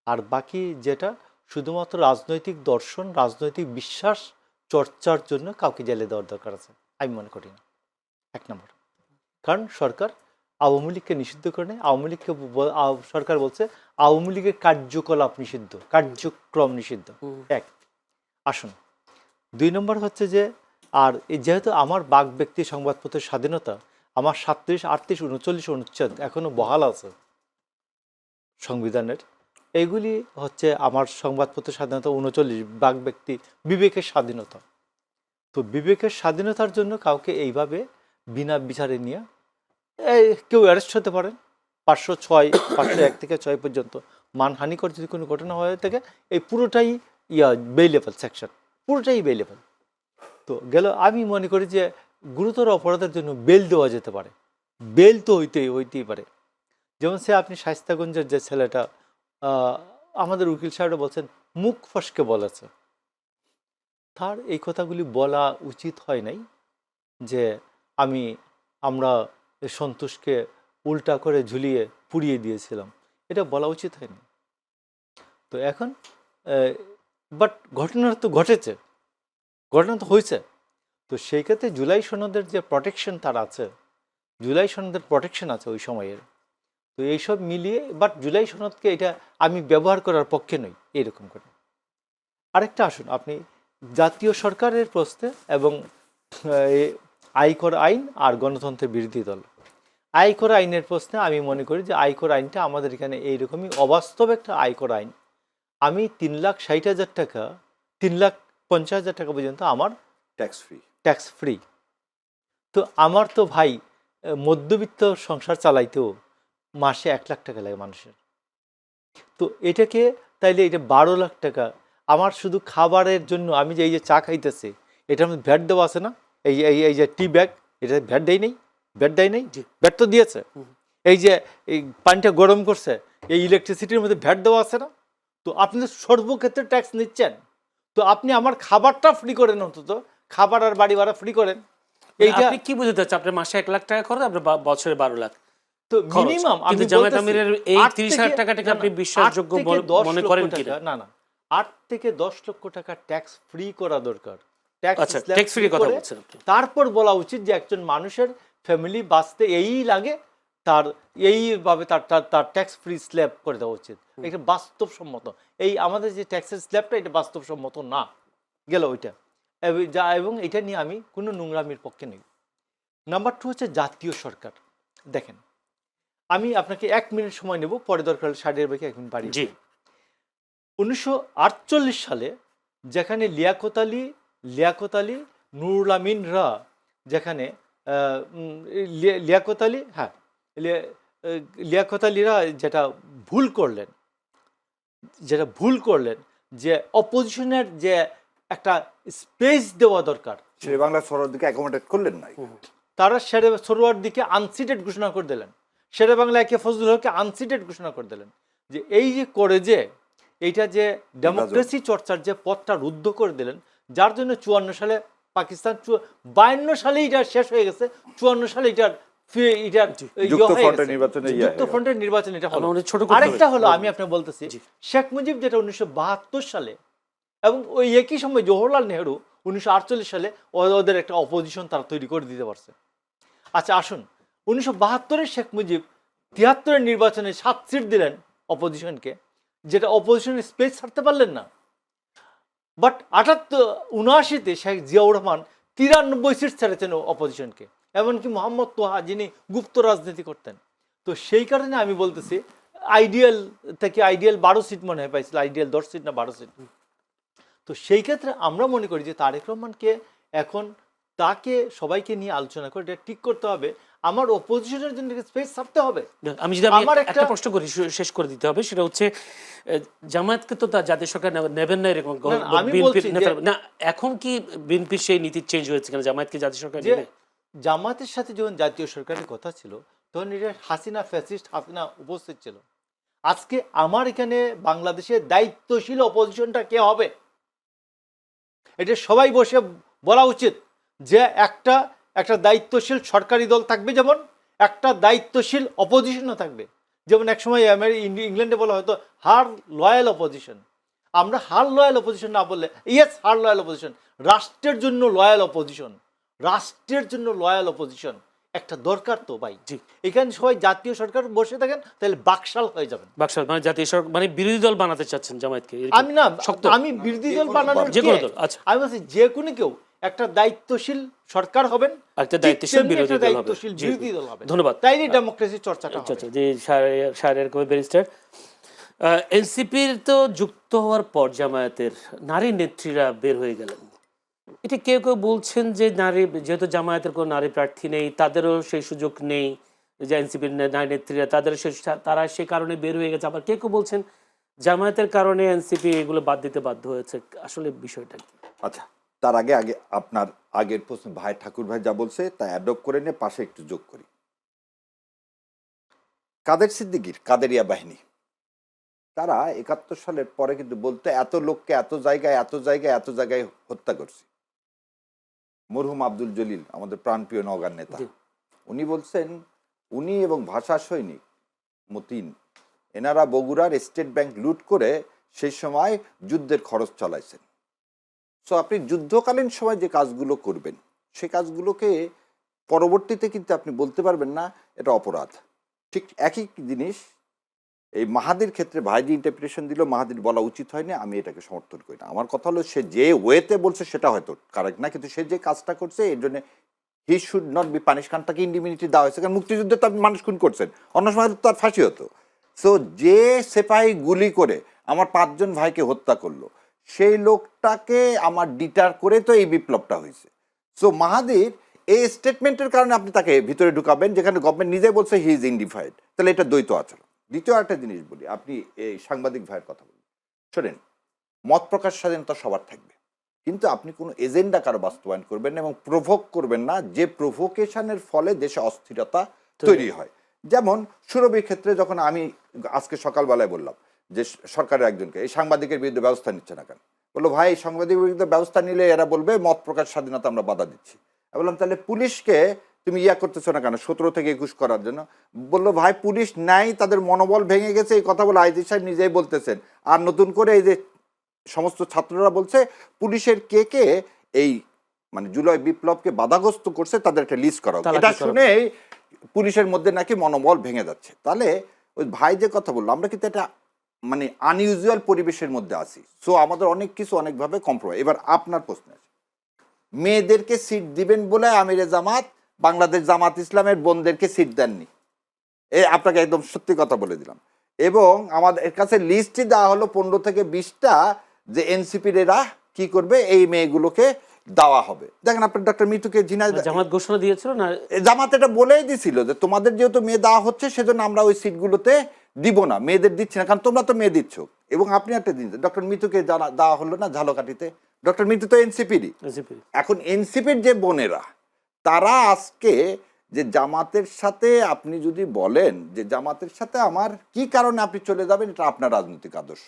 আর বাকি যেটা শুধুমাত্র রাজনৈতিক দর্শন রাজনৈতিক বিশ্বাস চর্চার জন্য কাউকে জেলে দেওয়ার দরকার আছে আমি মনে করি না। এক নম্বর, কারণ সরকার আওয়ামী লীগকে নিষিদ্ধ করে নেয়। আওয়ামী লীগকে সরকার বলছে আওয়ামী লীগের কার্যকলাপ নিষিদ্ধ, কার্যক্রম নিষিদ্ধ। এক, আসুন। দুই নম্বর হচ্ছে যে, আর যেহেতু আমার বাক ব্যক্তি সংবাদপত্রের স্বাধীনতা আমার 37, 38, 39 অনুচ্ছেদ এখনো বহাল আছে সংবিধানের, এইগুলি হচ্ছে আমার সংবাদপত্রের স্বাধীনতা 39, বাক ব্যক্তি বিবেকের স্বাধীনতা। তো বিবেকের স্বাধীনতার জন্য কাউকে এইভাবে বিনা বিচারে নিয়ে কেউ অ্যারেস্ট হতে পারেন, 506, 501 থেকে 6 পর্যন্ত মানহানিকর যদি কোনো ঘটনা হয়ে থাকে, এই পুরোটাই বেইলেবল সেকশন, পুরোটাই বেইলেবল। তো গেল, আমি মনে করি যে গুরুতর অপরাধের জন্য বেল দেওয়া যেতে পারে, বেল তো হইতেই পারে। যেমন সে আপনি শায়েস্তাগঞ্জের যে ছেলেটা, আমাদের উকিল সাহেবরা বলছেন মুখ ফসকে বলেছে, তার এই কথাগুলি বলা উচিত হয় নাই যে আমরা সন্তোষকে উল্টা করে ঝুলিয়ে পুড়িয়ে দিয়েছিলাম, এটা বলা উচিত হয়নি। তো এখন বাট ঘটনা তো ঘটেছে, ঘটনা তো হয়েছে। তো সেই ক্ষেত্রে জুলাই সনদের যে প্রটেকশন তার আছে, জুলাই সনদের প্রটেকশন আছে ওই সময়ের, তো এইসব মিলিয়ে, বাট জুলাই সনদকে এটা আমি ব্যবহার করার পক্ষে নই এইরকম করে। আরেকটা আসুন, আপনি জাতীয় সরকারের প্রশ্নে এবং আয়কর আইন আর গণতন্ত্রের বিরোধী দল, আয়কর আইনের প্রশ্নে আমি মনে করি যে আয়কর আইনটা আমাদের এখানে এইরকমই অবাস্তব একটা আয়কর আইন। আমি 3,60,000 টাকা, 3,50,000 টাকা পর্যন্ত আমার ট্যাক্স ফ্রি। তো আমার তো ভাই মধ্যবিত্ত সংসার চালাইতেও মাসে 1 লাখ টাকা লাগে মানুষের। তো এটাকে তাইলে এটা 12 লাখ টাকা আমার শুধু খাবারের জন্য, আমি যে এই যে চা খাইতেছি এটার মধ্যে ভ্যাট দেওয়া আছে না, এই যে টি ব্যাগ, এটা ভ্যাট দেয় নেই, ভ্যাট দেয় নেই, ভ্যাট তো দিয়েছে। এই যে এই পানিটা গরম করছে, এই ইলেকট্রিসিটির মধ্যে ভ্যাট দেওয়া আছে না। তো আপনি সর্বক্ষেত্রে ট্যাক্স নিচ্ছেন, তো আপনি আমার খাবারটা ফ্রি করেন, অন্তত খাবার আর বাড়ি ভাড়া ফ্রি করেন। এইটা আপনি কি বুঝতে চাচ্ছেন? আপনার মাসে 1 লাখ টাকা খরচ, আপনার বছরে 12 লাখ তো মিনিমাম। কিন্তু জামায়াত আমিরের এই 30,000 টাকাটাকে আপনি বিশ্বাসযোগ্য মনে করেন কি? না, 8 থেকে 10 লক্ষ টাকা ট্যাক্স ফ্রি করা দরকার। আচ্ছা, ট্যাক্স ফ্রি কথা বলছেন আপনি। তারপর বলা উচিত যে একজন মানুষের ফ্যামিলি বাঁচতে এই লাগে, তার এইভাবে তার ট্যাক্স ফ্রি স্ল্যাব করে দেওয়া উচিত। এটা বাস্তবসম্মত। এই আমাদের যে ট্যাক্সের স্ল্যাবটা, এটা বাস্তবসম্মত না গেল ওইটা, এবং এটা নিয়ে আমি কোনো নোংরামির পক্ষে নেই। নাম্বার 2 হচ্ছে জাতীয় সরকার। দেখেন, আমি আপনাকে 1 মিনিট সময় নেব, পরে দরকার হলে 1 মিনিট বাড়ি। 1948 সালে যেখানে লিয়াকত আলী নুরুল আমিনরা, যেখানে লিয়াকত আলীরা যেটা ভুল করলেন যে অপোজিশনের যে একটা স্পেস দেওয়া দরকার, শেরে বাংলা সরোয়ার দিকে অ্যাকোমোডেট করলেন না, তারা শেরে সরোয়ার দিকে আনসিটেড ঘোষণা করে দিলেন। শেরে বাংলা একে ফজলুল হককে আনসিটেড ঘোষণা করে দিলেন। যে এই যে করে যে এইটা যে ডেমোক্রেসি চর্চার যে পথটা রুদ্ধ করে দিলেন, যার জন্য 54 সালে পাকিস্তান 52 সালে এটা শেষ হয়ে গেছে, 54 সালে এটার যুক্তফ্রন্টের নির্বাচন এটা হলো। ছোট করতে হবে। আরেকটা হলো আমি আপনাকে বলতেছি, শেখ মুজিব যেটা 1972 সালে এবং ওই একই সময় জওহরলাল নেহরু 1948 সালে ওদের একটা অপোজিশন তারা তৈরি করে দিতে পারছে। আচ্ছা আসুন, 1972-এর শেখ মুজিব 73-এর নির্বাচনে 7 সিট দিলেন অপোজিশনকে, যেটা অপোজিশনের স্পেস ছাড়তে পারলেন না। বাট 79-তে শেখ জিয়াউর রহমান 93 সিট ছেড়েছেন অপোজিশনকে, এমনকি মোহাম্মদ তোহা যিনি গুপ্ত রাজনীতি করতেন। তো সেই কারণে আমি বলতেছি আইডিয়াল থেকে আইডিয়াল 12 সিট মনে হয় পাইছিল, আইডিয়াল 10 সিট না 12 সিট। তো সেই ক্ষেত্রে আমরা মনে করি যে তারেক রহমানকে এখন তাকে সবাইকে নিয়ে আলোচনা করে এটা ঠিক করতে হবে, আমার অপোজিশনের জন্য স্পেস ছাড়তে হবে। আমি যদি একটা প্রশ্ন করি, শেষ করে দিতে হবে, সেটা হচ্ছে জামায়াতকে তো তার জাতীয় সরকার নেবেন না এরকম না, এখন কি বিএনপির সেই নীতি চেঞ্জ হয়েছে কিনা, জামায়াতকে জাতীয় সরকার নেবে? জামাতের সাথে যখন জাতীয় সরকারের কথা ছিল তখন এটা ফ্যাসিস্ট হাসিনা উপস্থিত ছিল। আজকে আমার এখানে বাংলাদেশের দায়িত্বশীল অপোজিশনটা কে হবে এটা সবাই বসে বলা উচিত, যে একটা দায়িত্বশীল সরকারি দল থাকবে, যেমন একটা দায়িত্বশীল অপোজিশনও থাকবে। যেমন একসময় ইংল্যান্ডে বলা হয়তো হার লয়াল অপোজিশন, আমরা হার লয়াল অপোজিশন না বললে ইয়েস হার লয়াল অপোজিশন, রাষ্ট্রের জন্য লয়াল অপোজিশন, রাষ্ট্রের জন্য লয়াল অপোজিশন একটা দরকার। তো ভাই জি, এখানে সবাই জাতীয় সরকার বসে থাকেন তাহলে বাকশাল হয়ে যাবেন। বাকশাল মানে জাতীয় সরকার মানে বিরোধী দল বানাতে চাচ্ছেন জামায়াতকে? আমি না, আমি বিরোধী দল বানানোর যে কোনো দল, আচ্ছা আমি বলছি যে কোনো কেউ একটা দায়িত্বশীল সরকার হবেন, একটা দায়িত্বশীল বিরোধী দল হবে। ধন্যবাদ। তাইলে ডেমোক্রেসি চর্চাটা হবে। আচ্ছা, যে শাহরিয়ার কবির ব্যারিস্টার, এনসিপির তো যুক্ত হওয়ার পর জামায়াতের নারী নেত্রীরা বের হয়ে গেলেন। এটা কেউ কেউ বলছেন যে নারী, যেহেতু জামায়াতের কোনো নারী প্রার্থী নেই, তাদেরও সেই সুযোগ নেই, যে এনসিপির নারী নেত্রীরা তারা সেই কারণে বের হয়ে গেছে। আবার কেউ কেউ বলছেন জামায়াতের কারণে এনসিপি এগুলো বাদ দিতে বাধ্য হয়েছে। আসলে বিষয়টা কি? আচ্ছা, তার আগে আপনার আগের প্রশ্ন ভাই ঠাকুর ভাই যা বলছে তা অ্যাডপ্ট করে নিয়ে পাশে একটু যোগ করি। কাদের সিদ্দিকীর কাদেরিয়া বাহিনী তারা 71 সালের পরে কিন্তু বলতে এত লোককে এত জায়গায় হত্যা করছে। মরহুম আব্দুল জলিল আমাদের প্রাণপ্রিয় নওগাঁর নেতা, উনি বলছেন উনি এবং ভাষা সৈনিক মতিন এনারা বগুড়ার স্টেট ব্যাংক লুট করে সেই সময় যুদ্ধের খরচ চালাইছেন। সো আপনি যুদ্ধকালীন সময় যে কাজগুলো করবেন সেই কাজগুলোকে পরবর্তীতে কিন্তু আপনি বলতে পারবেন না এটা অপরাধ। ঠিক একই জিনিস এই মাহাদির ক্ষেত্রে ভাই যে ইন্টারপ্রিটেশন দিল, মাহাদির বলা উচিত হয়নি, আমি এটাকে সমর্থন করি না। আমার কথা হলো সে যে ওয়েতে বলছে সেটা হয়তো কারেক্ট না, কিন্তু সে যে কাজটা করছে এর জন্য he should not be punish. কারণ তাকে ইন্ডিমিনিটি দেওয়া হয়েছে, কারণ মুক্তিযুদ্ধে তো আপনি মানুষ খুন করছেন, অন্য সময় তো তার ফাঁসি হতো। সো যে সেপাহি গুলি করে আমার 5 জন ভাইকে হত্যা করলো সেই লোকটাকে আমার ডিটার করে তো এই বিপ্লবটা হয়েছে। সো মাহাদির এই স্টেটমেন্টের কারণে আপনি তাকে ভিতরে ঢুকাবেন, যেখানে গভর্নমেন্ট নিজে বলছে হি ইজ ইনডিফাইড, তাহলে এটা দ্বৈত আচরণ। দ্বিতীয় একটা জিনিস বলি, আপনি এই সাংবাদিক ভাইয়ের কথা বলি, শোনেন, মত প্রকাশ স্বাধীনতা সবার থাকবে, কিন্তু আপনি কোনো এজেন্ডা কারো বাস্তবায়ন করবেন না এবং প্রভোক করবেন না, যে প্রভোকেশনের ফলে দেশে অস্থিরতা তৈরি হয়। যেমন সুরভির ক্ষেত্রে যখন আমি আজকে সকালবেলায় বললাম যে সরকারের একজনকে এই সাংবাদিকের বিরুদ্ধে ব্যবস্থা নিচ্ছে না কেন, বললো ভাই সাংবাদিকের বিরুদ্ধে ব্যবস্থা নিলে এরা বলবে মত প্রকাশ স্বাধীনতা আমরা বাধা দিচ্ছি। আমি বললাম তাহলে পুলিশকে তুমি করতেছো না কেন 17 থেকে 21 করার জন্য? বললো ভাই পুলিশ নাই, তাদের মনোবল ভেঙে গেছে। এই কথা বলে আইজি সাহেব নিজেই বলতেছেন। আর নতুন করে এই যে সমস্ত ছাত্ররা বলছে পুলিশের কে এই মানে জুলাই বিপ্লবকে বাধাগ্রস্ত করছে তাদের একটা লিস্ট করা। এটা শুনে পুলিশের মধ্যে নাকি মনোবল ভেঙে যাচ্ছে। তাহলে ওই ভাই যে কথা বললো, আমরা কিন্তু এটা মানে আনইউজুয়াল পরিবেশের মধ্যে আছি। সো আমাদের অনেক কিছু অনেকভাবে কম্প্রোমাইজ। এবার আপনার প্রশ্ন আছে, মেয়েদেরকে সিট দিবেন বলে আমিরে জামাত বাংলাদেশ জামাত ইসলামের বোনদেরকে সিট দেননি, আপনাকে একদম সত্যি কথা বলে দিলাম। এবং আমাদের কাছে লিস্টই দেওয়া হলো 15 থেকে 20টা যে এনসিপির এরা কি করবে এই মেয়েগুলোকে দেওয়া হবে। দেখেন আপনার ডক্টর মিতুকে জামাত ঘোষণা দিয়েছিল না, জামাত এটা বলেই দিছিল যে তোমাদের যেহেতু মেয়ে দেওয়া হচ্ছে সেজন্য আমরা ওই সিটগুলোতে দিব না, মেয়েদের দিচ্ছি না, কারণ তোমরা তো মেয়ে দিচ্ছ। এবং আপনি একটা দিন ডক্টর মিতুকে দেওয়া হলো না ঝালকাঠিতে, ডক্টর মিতু তো এনসিপিরই। এখন এনসিপির যে বোনেরা তারা আজকে যে জামাতের সাথে আপনি যদি বলেন যে জামাতের সাথে আমার কি কারণে আপনি চলে যাবেন, এটা আপনার রাজনৈতিক আদর্শ,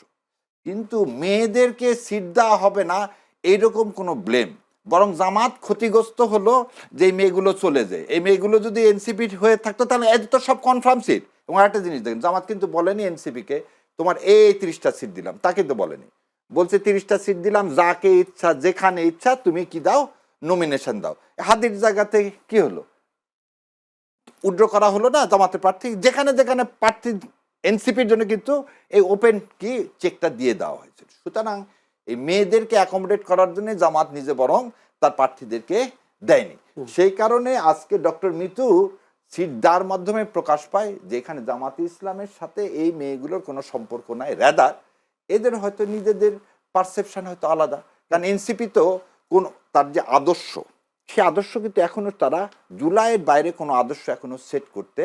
কিন্তু মেয়েদেরকে সিট দেওয়া হবে না এইরকম কোনো ব্লেম, বরং জামাত ক্ষতিগ্রস্ত হলো যে এই মেয়েগুলো চলে যায়। এই মেয়েগুলো যদি এনসিপি হয়ে থাকতো তাহলে এত তো সব কনফার্ম সিট। এবং আরেকটা জিনিস দেখেন, জামাত কিন্তু বলেনি এনসিপিকে তোমার এই 30টা সিট দিলাম, তা কিন্তু বলেনি, বলছে 30টা সিট দিলাম, যাকে ইচ্ছা যেখানে ইচ্ছা তুমি কি দাও, নমিনেশন দাও। হাদির জায়গাতে কি হলো, উইথড্র করা হলো না জামাতের প্রার্থী, যেখানে যেখানে প্রার্থী এনসিপির জন্য কিন্তু এই ওপেন কি চেকটা দিয়ে দেওয়া হয়েছে। সুতরাং এই মেয়েদেরকে অ্যাকোমোডেট করার জন্য জামাত নিজে বরং তার প্রার্থীদেরকে দেয়নি। সেই কারণে আজকে ডক্টর মিতু সিট দেওয়ার মাধ্যমে প্রকাশ পায় যে এখানে জামাতে ইসলামের সাথে এই মেয়েগুলোর কোনো সম্পর্ক নাই, রেদার এদের হয়তো নিজেদের পারসেপশন হয়তো আলাদা। কারণ এনসিপি তো কোন তার যে আদর্শ, সে আদর্শ কিন্তু এখনো তারা জুলাইয়ের বাইরে কোনো আদর্শ এখনো সেট করতে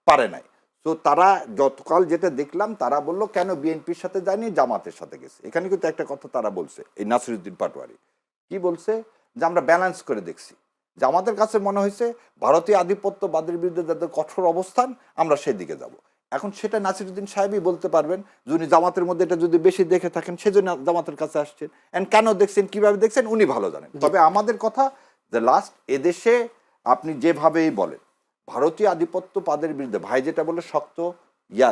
পারে নাই। তো তারা যতকাল যেটা দেখলাম তারা বললো কেন বিএনপির সাথে যায়নি, জামাতের সাথে গেছে। এখানে কিন্তু একটা কথা তারা বলছে, এই নাসিরুদ্দিন পাটোয়ারি কি বলছে, যে আমরা ব্যালেন্স করে দেখছি, যে আমাদের কাছে মনে হয়েছে ভারতীয় আধিপত্যবাদের বিরুদ্ধে যাদের কঠোর অবস্থান আমরা সেদিকে যাব। এখন সেটা নাসিরুদ্দিন সাহেবই বলতে পারবেন, যিনি জামাতের মধ্যে এটা যদি বেশি দেখে থাকেন সেজন্য জামাতের কাছে আসছেন, অ্যান্ড কেন দেখছেন কিভাবে দেখছেন উনি ভালো জানেন। তবে আমাদের কথা যে লাস্ট এদেশে আপনি যেভাবেই বলেন ভারতীয় আধিপত্যবাদের বিরুদ্ধে, ভাই যেটা বলে শক্ত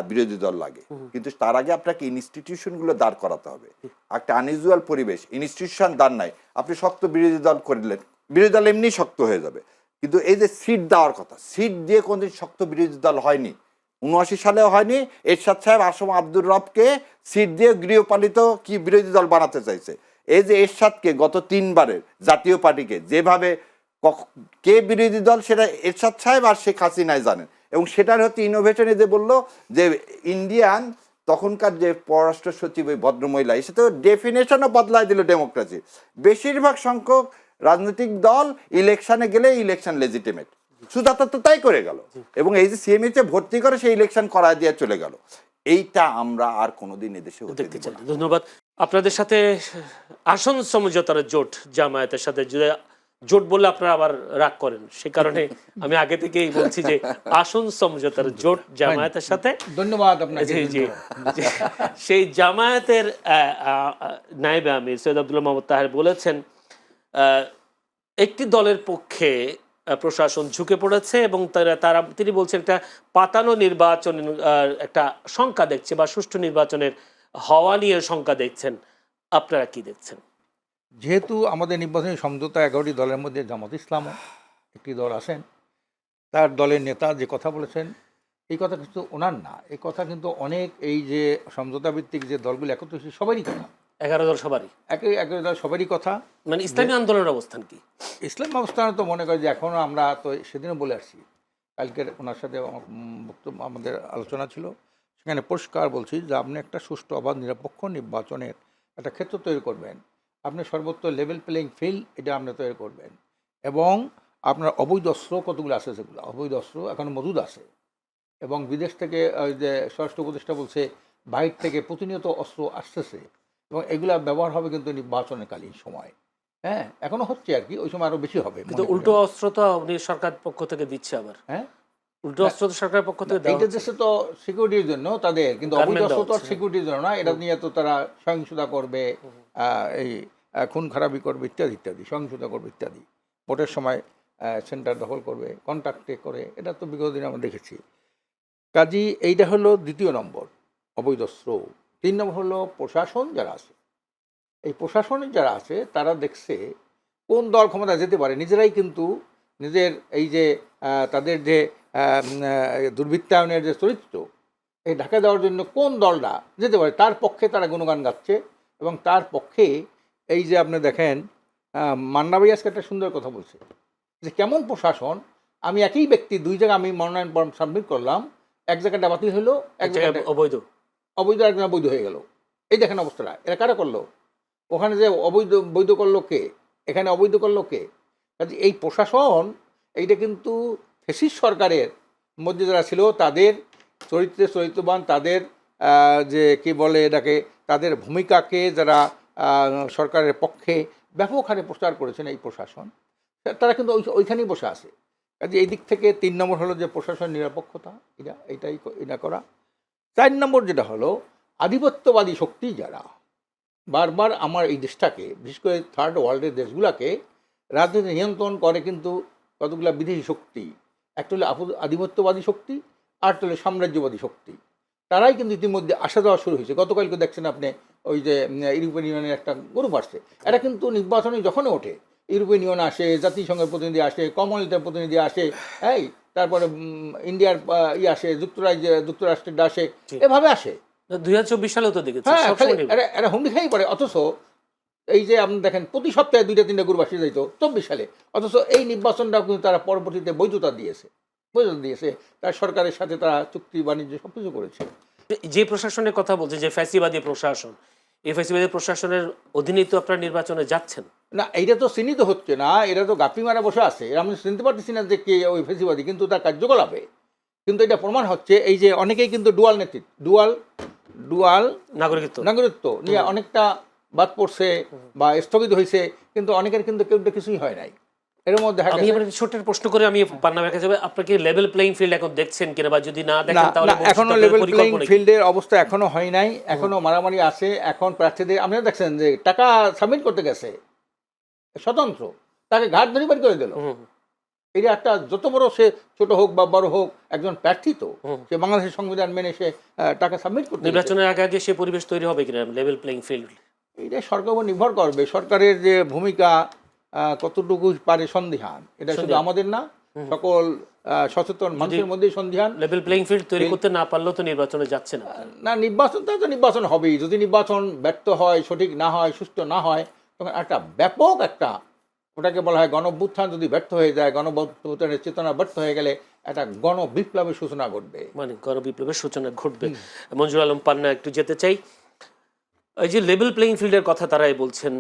বিরোধী দল লাগে, কিন্তু তার আগে আপনাকে ইনস্টিটিউশনগুলো দাঁড় করাতে হবে। একটা আনইউজুয়াল পরিবেশ, ইনস্টিটিউশন দাঁড় নাই, আপনি শক্ত বিরোধী দল করলেন, বিরোধী দল এমনি শক্ত হয়ে যাবে। কিন্তু এই যে সিট দেওয়ার কথা, সিট দিয়ে কোনদিন শক্ত বিরোধী দল হয়নি, 79 সালেও হয়নি। এরশাদ সাহেব আসম আব্দুর রবকে সিট দিয়ে গৃহপালিত কি বিরোধী দল বানাতে চাইছে। এই যে এরশাদকে গত 3 বারের জাতীয় পার্টিকে যেভাবে কে বিরোধী দল সেটা এরশাদ সাহেব আর শেখ হাসিনাই জানেন। এবং সেটার হচ্ছে ইনোভেশনে যে বললো যে ইন্ডিয়ান তখনকার যে পররাষ্ট্র সচিব ওই ভদ্রমহিলা এসে তো ডেফিনেশনও বদলায় দিল ডেমোক্রেসি। বেশিরভাগ সংখ্যক রাজনৈতিক দল ইলেকশনে গেলে ইলেকশন লেজিটিমেট, সুজাতা তো তাই করে গেল। এবং এই যে সিএমএইচে ভর্তি করে সেই ইলেকশন করায় দিয়ে চলে গেল। এইটা আমরা আর কোনোদিন এদেশে হতে দেখতে দেব চাই না। না। ধন্যবাদ। আপনাদের সাথে আসন সমঝোতার জোট, জামায়াতের সাথে যদি জোট বললে আপনারা আবার রাগ করেন, সে কারণে আমি আগে থেকেই বলছি যে আসন সমঝোতার জোট জামায়াতের সাথে। ধন্যবাদ আপনাকে। জি জি, সেই জামায়াতের নায়েবে আমির সৈয়দ আব্দুল্লাহ মোহাম্মদ তাহের বলেছেন একটি দলের পক্ষে প্রশাসন ঝুঁকে পড়েছে এবং তিনি বলছেন একটা পাতানো নির্বাচন একটা শঙ্কা দেখছে বা সুষ্ঠু নির্বাচনের হওয়া নিয়ে শঙ্কা দেখছেন। আপনারা কি দেখছেন? যেহেতু আমাদের নির্বাচনী সমঝোতা 11টি দলের মধ্যে জামাত ইসলামও একটি দল আছেন, তার দলের নেতা যে কথা বলেছেন এই কথা কিন্তু ওনার না, এই কথা কিন্তু অনেক এই যে সমঝোতা ভিত্তিক যে দলগুলো একত্র হয়েছে সবারই কথা, 11 দল সবারই, একই দল সবারই কথা। মানে ইসলামী আন্দোলনের অবস্থান কি? ইসলাম অবস্থানে তো মনে করি যে এখনও আমরা তো সেদিনও বলে আসছি, কালকের ওনার সাথে বক্তব্য আমাদের আলোচনা ছিল, সেখানে পরিষ্কার বলছি যে আপনি একটা সুষ্ঠু অবাধ নিরপেক্ষ নির্বাচনের একটা ক্ষেত্র তৈরি করবেন, আপনি সর্বত্র লেভেল প্লেইং ফিল্ড এটা আপনি তৈরি করবেন, এবং আপনার অবৈধ অস্ত্র কতগুলো আছে, সেগুলো অবৈধ অস্ত্র এখন মজুদ আছে, এবং বিদেশ থেকে যে স্বরাষ্ট্র উপদেষ্টা বলছে বাইরে থেকে প্রতিনিয়ত অস্ত্র আসতেছে, এবং এগুলা ব্যবহার হবে কিন্তু নির্বাচনকালীন সময়। হ্যাঁ, এখনো হচ্ছে আর কি, ওই সময় আরো বেশি হবে। কিন্তু উল্টো অস্ত্র তো আপনি সরকার পক্ষ থেকে দিচ্ছে, আবার হ্যাঁ উল্টো অস্ত্র তো সরকারের পক্ষ থেকে দেওয়া এইটা হচ্ছে। দেশে তো সিকিউরিটির জন্য তাদের, কিন্তু অবৈধ Government অস্ত্র তো আর দেওয়া সিকিউরিটির জন্য না, এটা নিয়ে তো তারা সহিংসতা করবে, এই খুন খারাপি করবে ইত্যাদি ইত্যাদি, সহিংসতা করবে ইত্যাদি, ভোটের সময় সেন্টার দখল করবে, কন্ট্রাক্টে করে, এটা তো বিগত দিনে আমরা দেখেছি। কাজী এইটা হলো দ্বিতীয় নম্বর অবৈধ অস্ত্র। 3 নম্বর হলো প্রশাসন যারা আছে, এই প্রশাসনের যারা আছে তারা দেখছে কোন দল ক্ষমতা যেতে পারে, নিজেরাই কিন্তু নিজের এই যে তাদের যে দুর্বৃত্তায়নের যে চরিত্র এই ঢাকা দেওয়ার জন্য কোন দলটা যেতে পারে তার পক্ষে তারা গুণগান গাচ্ছে, এবং তার পক্ষে এই যে আপনি দেখেন মান্না ভাই আজকে একটা সুন্দর কথা বলছে যে কেমন প্রশাসন, আমি একই ব্যক্তি 2 জায়গায় আমি মনোনয়ন ফর্ম সাবমিট করলাম, এক জায়গাটা বাতিল হলো, এক জায়গাটা অবৈধ অবৈধ, একজন বৈধ হয়ে গেল। এই দেখেন অবস্থাটা, এরা কারা করলো? ওখানে যে বৈধ করলো কে, এখানে অবৈধ করলো কে? কাজে এই প্রশাসন এইটা কিন্তু ফ্যাসিস্ট সরকারের মধ্যে যারা ছিল তাদের চরিত্রবান, তাদের যে কি বলে এটাকে, তাদের ভূমিকাকে যারা সরকারের পক্ষে ব্যাপক হারে প্রচার করেছেন এই প্রশাসন, তারা কিন্তু ওইখানেই বসে আছে। কাজে এই দিক থেকে 3 নম্বর হলো যে প্রশাসন নিরপেক্ষতা, এটা করা। 4 নম্বর যেটা হলো আধিপত্যবাদী শক্তি যারা বারবার আমার এই দেশটাকে, বিশেষ করে থার্ড ওয়ার্ল্ডের দেশগুলোকে রাজনীতি নিয়ন্ত্রণ করে, কিন্তু কতগুলো বিদেশি শক্তি, একটা হলো আধিপত্যবাদী শক্তি, আর হলো সাম্রাজ্যবাদী শক্তি। তারাই কিন্তু ইতিমধ্যে আসা যাওয়া শুরু হয়েছে। গতকালকে দেখছেন আপনি ওই যে ইউরোপিয়ান ইউনিয়নের একটা গ্রুপ আসছে, এরা কিন্তু নির্বাচনে যখন ওঠে ইউরোপিয়ান ইউনিয়ন আসে, জাতিসংঘের প্রতিনিধি আসে, কমনওয়েলথের প্রতিনিধি আসে, এই তারপরে ইন্ডিয়ার আসে, যুক্তরাষ্ট্রের আসে, এভাবে আসে। 2024 সালেও তো দেখেছি হ্যাঁ, সবসময় নির্বাচন। এরা হুমকি খাই পড়ে। অথচ এই যে আপনি দেখেন প্রতি সপ্তাহে 2-3 গ্রুপ আসে যাইতো 24 সালে, অথচ এই নির্বাচনটাও কিন্তু তারা পরবর্তীতে বৈধতা দিয়েছে। তার সরকারের সাথে তারা চুক্তি বাণিজ্য সবকিছু করেছে। যে প্রশাসনের কথা বলছে, যে ফ্যাসিবাদী প্রশাসন, এই ফ্যাসিবাদী প্রশাসনের অধীনেই তো আপনারা নির্বাচনে যাচ্ছেন। না, এইটা তো চিহ্নিত হচ্ছে না, এটা তো গাপি মারা বসে আছে, আমি চিনতে পারতেছি না যে কে ওই ফ্যাসিবাদী, কিন্তু তার কার্যকলাপে কিন্তু এটা প্রমাণ হচ্ছে। এই যে অনেকেই কিন্তু ডুয়াল নেতৃত্ব, ডুয়াল নাগরিকত্ব নিয়ে অনেকটা বাদ পড়ছে বা স্থগিত হয়েছে, কিন্তু অনেকের কিন্তু কেউ কিছুই হয় নাই। এর মধ্যে আমি এবার ছোট প্রশ্ন করে আমি পান্না ব্যাখ্যা যাবে, আপনাকে লেভেল প্লেইং ফিল্ড এখন দেখছেন কিনা, বা যদি না দেখেন তাহলে এখনো লেভেল প্লেইং ফিল্ডের অবস্থা এখনো হয় নাই, এখনো মারামারি আছে। এখন প্রার্থীদের আপনারা দেখছেন যে টাকা সাবমিট করতে গেছে স্বতন্ত্র, তাকে ঘাট ধরে বের করে দিল। এটা একটা, যত বড় সে ছোট হোক বা বড় হোক, একজন প্রার্থী তো সে বাংলাদেশের সংবিধান মেনে সে টাকা সাবমিট করতে। নির্বাচনের আগে সে পরিবেশ তৈরি হবে কিনা লেভেল প্লেইং ফিল্ড, এটা সরকার উপর নির্ভর করবে। সরকারের যে ভূমিকা কতটুকু পারে সন্দিহান, এটা শুধু আমাদের না, সকল সচেতন মানুষের মধ্যে সন্দিহান। লেভেল প্লেইং ফিল্ড তৈরি করতে না পারলেও তো নির্বাচনে যাচ্ছে না। না, নির্বাচন হবেই। যদি নির্বাচন ব্যর্থ হয়, সঠিক না হয়, সুষ্ঠু না হয়, তখন একটা ব্যাপক একটা, ওটাকে বলা হয় গণঅভ্যুত্থান যদি ব্যর্থ হয়ে যায়, গণঅভ্যুত্থানের চেতনা ব্যর্থ হয়ে গেলে একটা গণবিপ্লবের সূচনা ঘটবে, মানে গণবিপ্লবের সূচনা ঘটবে। মঞ্জুর আলম পান্না, একটু যেতে চাই, এই যে লেভেল প্লেইং ফিল্ডের কথা তারাই বলছেন,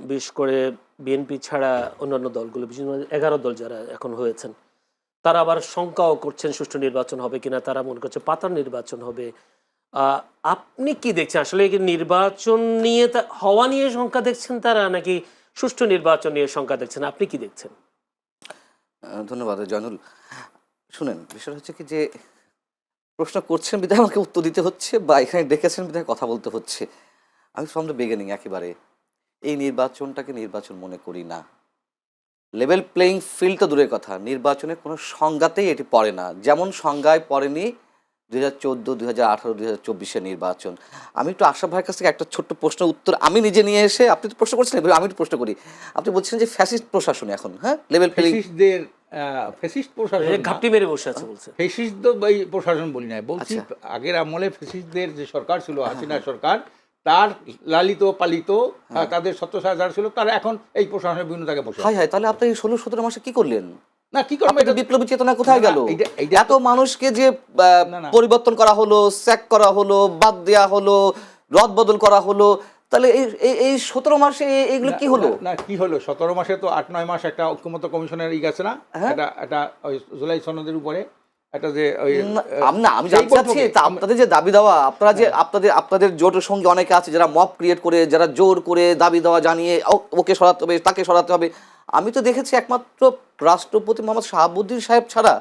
বিশেষ করে বিএনপি ছাড়া অন্যান্য দলগুলো, বিশেষ করে 11 দল যারা এখন হয়েছেন, তারা আবার শঙ্কাও করছেন সুষ্ঠু নির্বাচন হবে কিনা, তারা মনে করছে পাতার নির্বাচন হবে। আপনি কি দেখছেন আসলে নির্বাচন নিয়ে হওয়া নিয়ে শঙ্কা দেখছেন তারা, নাকি সুষ্ঠু নির্বাচন নিয়ে শঙ্কা দেখছেন? আপনি কি দেখছেন? ধন্যবাদ জয়নুল। শুনেন, বিষয় হচ্ছে কি যে প্রশ্ন করছেন বিধায় আমাকে উত্তর দিতে হচ্ছে, বা এখানে ডেকেছেন বিধায় কথা বলতে হচ্ছে। আমি ফ্রম দ্য বিগিনিং একেবারে এই নির্বাচনটাকে নির্বাচন মনে করি না। লেভেল প্লেইং ফিল্ড তো দূরের কথা, নির্বাচনের কোনো সংজ্ঞাতেই এটি পড়ে না। যেমন সংজ্ঞায় পড়েনি 2014, 2018, 2024 নির্বাচন। আমি একটু আশরাফ ভাইয়ের কাছ থেকে একটা ছোট্ট প্রশ্নের উত্তর আমি নিজে নিয়ে এসে, আপনি তো প্রশ্ন করছেন, আমি একটু প্রশ্ন করি। আপনি বলছেন যে ফ্যাসিস্ট প্রশাসন এখন, হ্যাঁ, লেভেল প্লেইং ফ্যাসিস্ট প্রশাসন ঘাপটি মেরে বসে আছে বলছে। ফ্যাসিস্ট প্রশাসন বলি নাই, বলছি আগের আমলে ফ্যাসিস্টদের যে সরকার ছিল, হাসিনা সরকার, তার লালিত পালিত তাদের ছত্রছায়া যারা ছিল, তারা এখন এই প্রশাসনের বিভিন্ন জায়গায় বসে। হয় তাহলে আপনি 16-17 মাসে কি করলেন? না, কি করবে, এটা বিপ্লবী চেতনা কোথায় গেল? এত মানুষকে যে না। পরিবর্তন করা হলো, স্যাক করা হলো, বাদ দেওয়া হলো, রদ বদল করা হলো, তাহলে এই 17 মাসে এইগুলো কি হলো? না, কি হলো 17 মাসে তো 8-9 মাস একটা ঐক্যমত্য কমিশনের গেছে না, এটা ওই জুলাই সনদের উপরে একটা যে আমি জানতে চাচ্ছি আপনাদের যে দাবি দেওয়া, আপনারা যে আপনাদের জোটের সঙ্গে অনেকে আছে যারা মব ক্রিয়েট করে, যারা জোর করে দাবি দেওয়া জানিয়ে ওকে সরাতে হবে, তাকে সরাতে হবে। আমি তো দেখেছি একমাত্র রাষ্ট্রপতি মোহাম্মদ শাহাবুদ্দিন সাহেব ছাড়া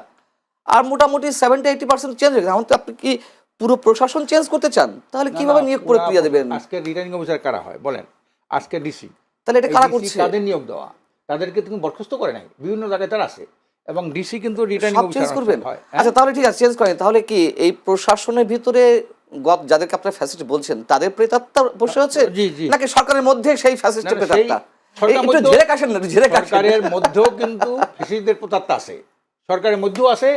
আর মোটামুটি 70-80% চেঞ্জ হয়ে গেছে। এখন তো আপনি কি পুরো প্রশাসন চেঞ্জ করতে চান? তাহলে কিভাবে নিয়োগ প্রক্রিয়া দেবেন? আজকে রিটার্নিং অফিসার কারা হয় বলেন? আজকে ডিসি। তাহলে এটা কারা করছে? তাদের নিয়োগ দেওয়া, তাদেরকে তুমি বরখাস্ত করে নাই, বিভিন্ন জায়গায় তারা আছে, এবং ডিসি কিন্তু রিটার্নিং অফিসার চেঞ্জ করবেন। আচ্ছা, তাহলে ঠিক আছে, চেঞ্জ করেন। তাহলে কি এই প্রশাসনের ভিতরে যাদেরকে আপনারা ফ্যাসিস্ট বলছেন তাদের প্রেতাত্মা বসে আছে, নাকি সরকারের মধ্যে সেই ফ্যাসিস্টের প্রেতাত্মা? সরকারের মধ্যেও কিন্তু ফ্যাসিস্টদের প্রেতাত্মা আছে, সরকারের মধ্যেও আছে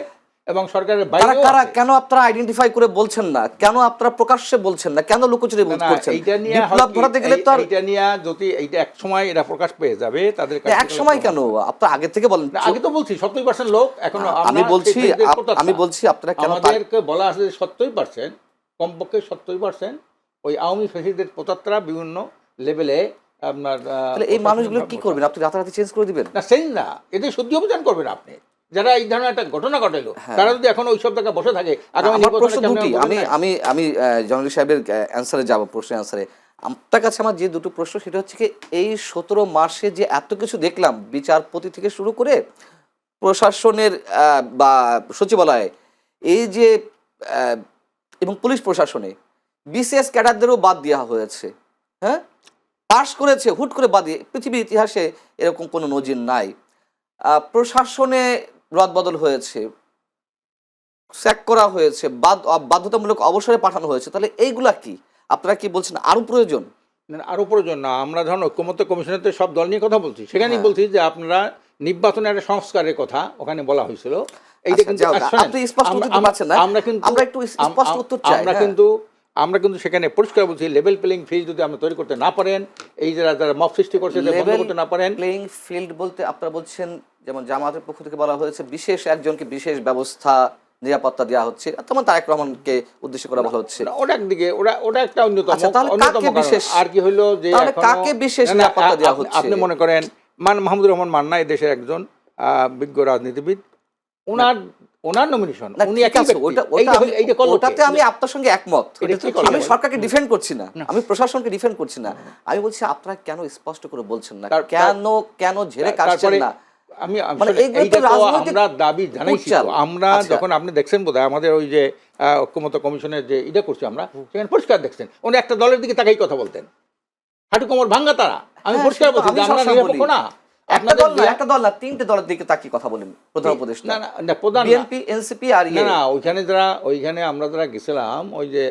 এবং সরকারের বাইরেও আছে। কেন আপনারা আইডেন্টিফাই করে বলছেন না? কেন আপনারা প্রকাশ্যে বলছেন না? কেন লুকোচুরি করছেন? বিপ্লব ধরাতে গেলে তো এটা নিয়ে যদি এইটা এক সময় এটা প্রকাশ পেয়ে যাবে তাদের কাছে। এক সময় কেন? আপনারা আগে থেকে বলেন। আগে তো বলছি 70% লোক এখন। আমি বলছি আপনারা কেন? আমাদেরকে বলা আছে 70%, কমপক্ষে 70% ওই আওয়ামী ফ্যাসিস্টদের প্রেতাত্মারা বিভিন্ন লেভেলে আপনার। তাহলে এই মানুষগুলো কি করবেন? আপনি রাতারাতি চেঞ্জ করে দিবেন? না, চেঞ্জ না, এদের শুদ্ধি অভিযান করবেন আপনি। যারা এই ধরনের একটা ঘটনা ঘটাইলো তারা যদি এখন ওই সব জায়গায় বসে থাকে, আগামী আমি জনরী সাহেবের অ্যান্সারে যাব, প্রশ্নের অ্যান্সারে। আপনার কাছে আমার যে দুটো প্রশ্ন, সেটা হচ্ছে কি এই 17 মাসে যে এত কিছু দেখলাম, বিচারপতি থেকে শুরু করে প্রশাসনের বা সচিবালয়ে এই যে এবং পুলিশ প্রশাসনে বিসিএস ক্যাডারদেরও বাদ দেওয়া হয়েছে, হ্যাঁ, পাশ করেছে হুট করে বাদ দিয়ে, পৃথিবীর ইতিহাসে এরকম কোনো নজির নাই। প্রশাসনে রদবদল হয়েছে, স্যাক করা হয়েছে, বাধ্যতামূলক অবসরে পাঠানো হয়েছে, তাহলে এইগুলা কি আপনারা কি বলছেন আরো প্রয়োজন? আরও প্রয়োজন না। আমরা ধরুন ঐক্যমত্য কমিশনের তো সব দল নিয়ে কথা বলছি, সেখানেই হ্যাঁ। বলছি যে আপনারা নির্বাচনের একটা সংস্কারের কথা ওখানে বলা হয়েছিল। এইটা আচ্ছা, কিন্তু যাও, শোনেন, আপনি স্পষ্ট উত্তর দিতে পারছেন না। আমরা কিন্তু আমরা একটু স্পষ্ট উত্তর চাই। আমরা কিন্তু সেখানে পরিষ্কার বলছি, লেভেল প্লেইং ফিল্ড যদি আমরা তৈরি করতে না পারেন, এই যারা মব সৃষ্টি করছে বন্ধ লেভেল করতে না পারেন। প্লেইং ফিল্ড বলতে আপনারা বলছেন যেমন জামাতের পক্ষ থেকে বলা হয়েছে বিশেষ একজনকে বিশেষ ব্যবস্থা নিরাপত্তা দেওয়া হচ্ছে, তেমন তারেক রহমানকে উদ্দেশ্য করে বলা হচ্ছে। ওটা একদিকে, ওটা একটা অন্যতম আচ্ছা, তাহলে অন্যতম কাকে কারণ। বিশেষ, আর কি হলো যে তাহলে এখনো- কাকে বিশেষ না, না, নিরাপত্তা দেওয়া হচ্ছে? আপনি মনে করেন মাহমুদুর রহমান মান্না এই দেশের একজন বিজ্ঞ রাজনীতিবিদ, ওনার নমিনেশন, না, উনি ঠিক একই আছে, ব্যক্তি। এইটা করলো কে? ওটাতে আমি আপনার সঙ্গে একমত। এটা কি করলো? আমি সরকারকে ডিফেন্ড করছি না, আমি প্রশাসনকে ডিফেন্ড করছি না, আমি বলছি আপনারা কেন স্পষ্ট করে বলছেন না, কেন ঝেড়ে কাটছেন তারপরে না? আমি মানে আসলে এইগুলো তো এইটা তো রাজনৈতিক আমরা দাবি জানাইছি তো। কুটচাল। আমরা আচ্ছা। যখন আপনি দেখছেন বোধহয় আমাদের ওই যে ঐক্যমত্য কমিশনের যে এটা করছি আমরা, সেখানে পরিষ্কার দেখছেন উনি একটা দলের দিকে তাকাই কথা বলতেন, হাঁটু কোমর ভাঙ্গা তারা। আমি হ্যাঁ, পরিষ্কার সেটা তো বলছি যে আমি আমরা সবসময় নিরপেক্ষ বলি। না। একটা দল না, একটা দল না, তিনটে দলের দিকে তাকিয়ে কথা বলেন প্রধান উপদেষ্টা। না, না, না, প্রধান না। বিএনপি, এনসিপি আর না, না, ওইখানে আমরা যারা গেছিলাম ওই যে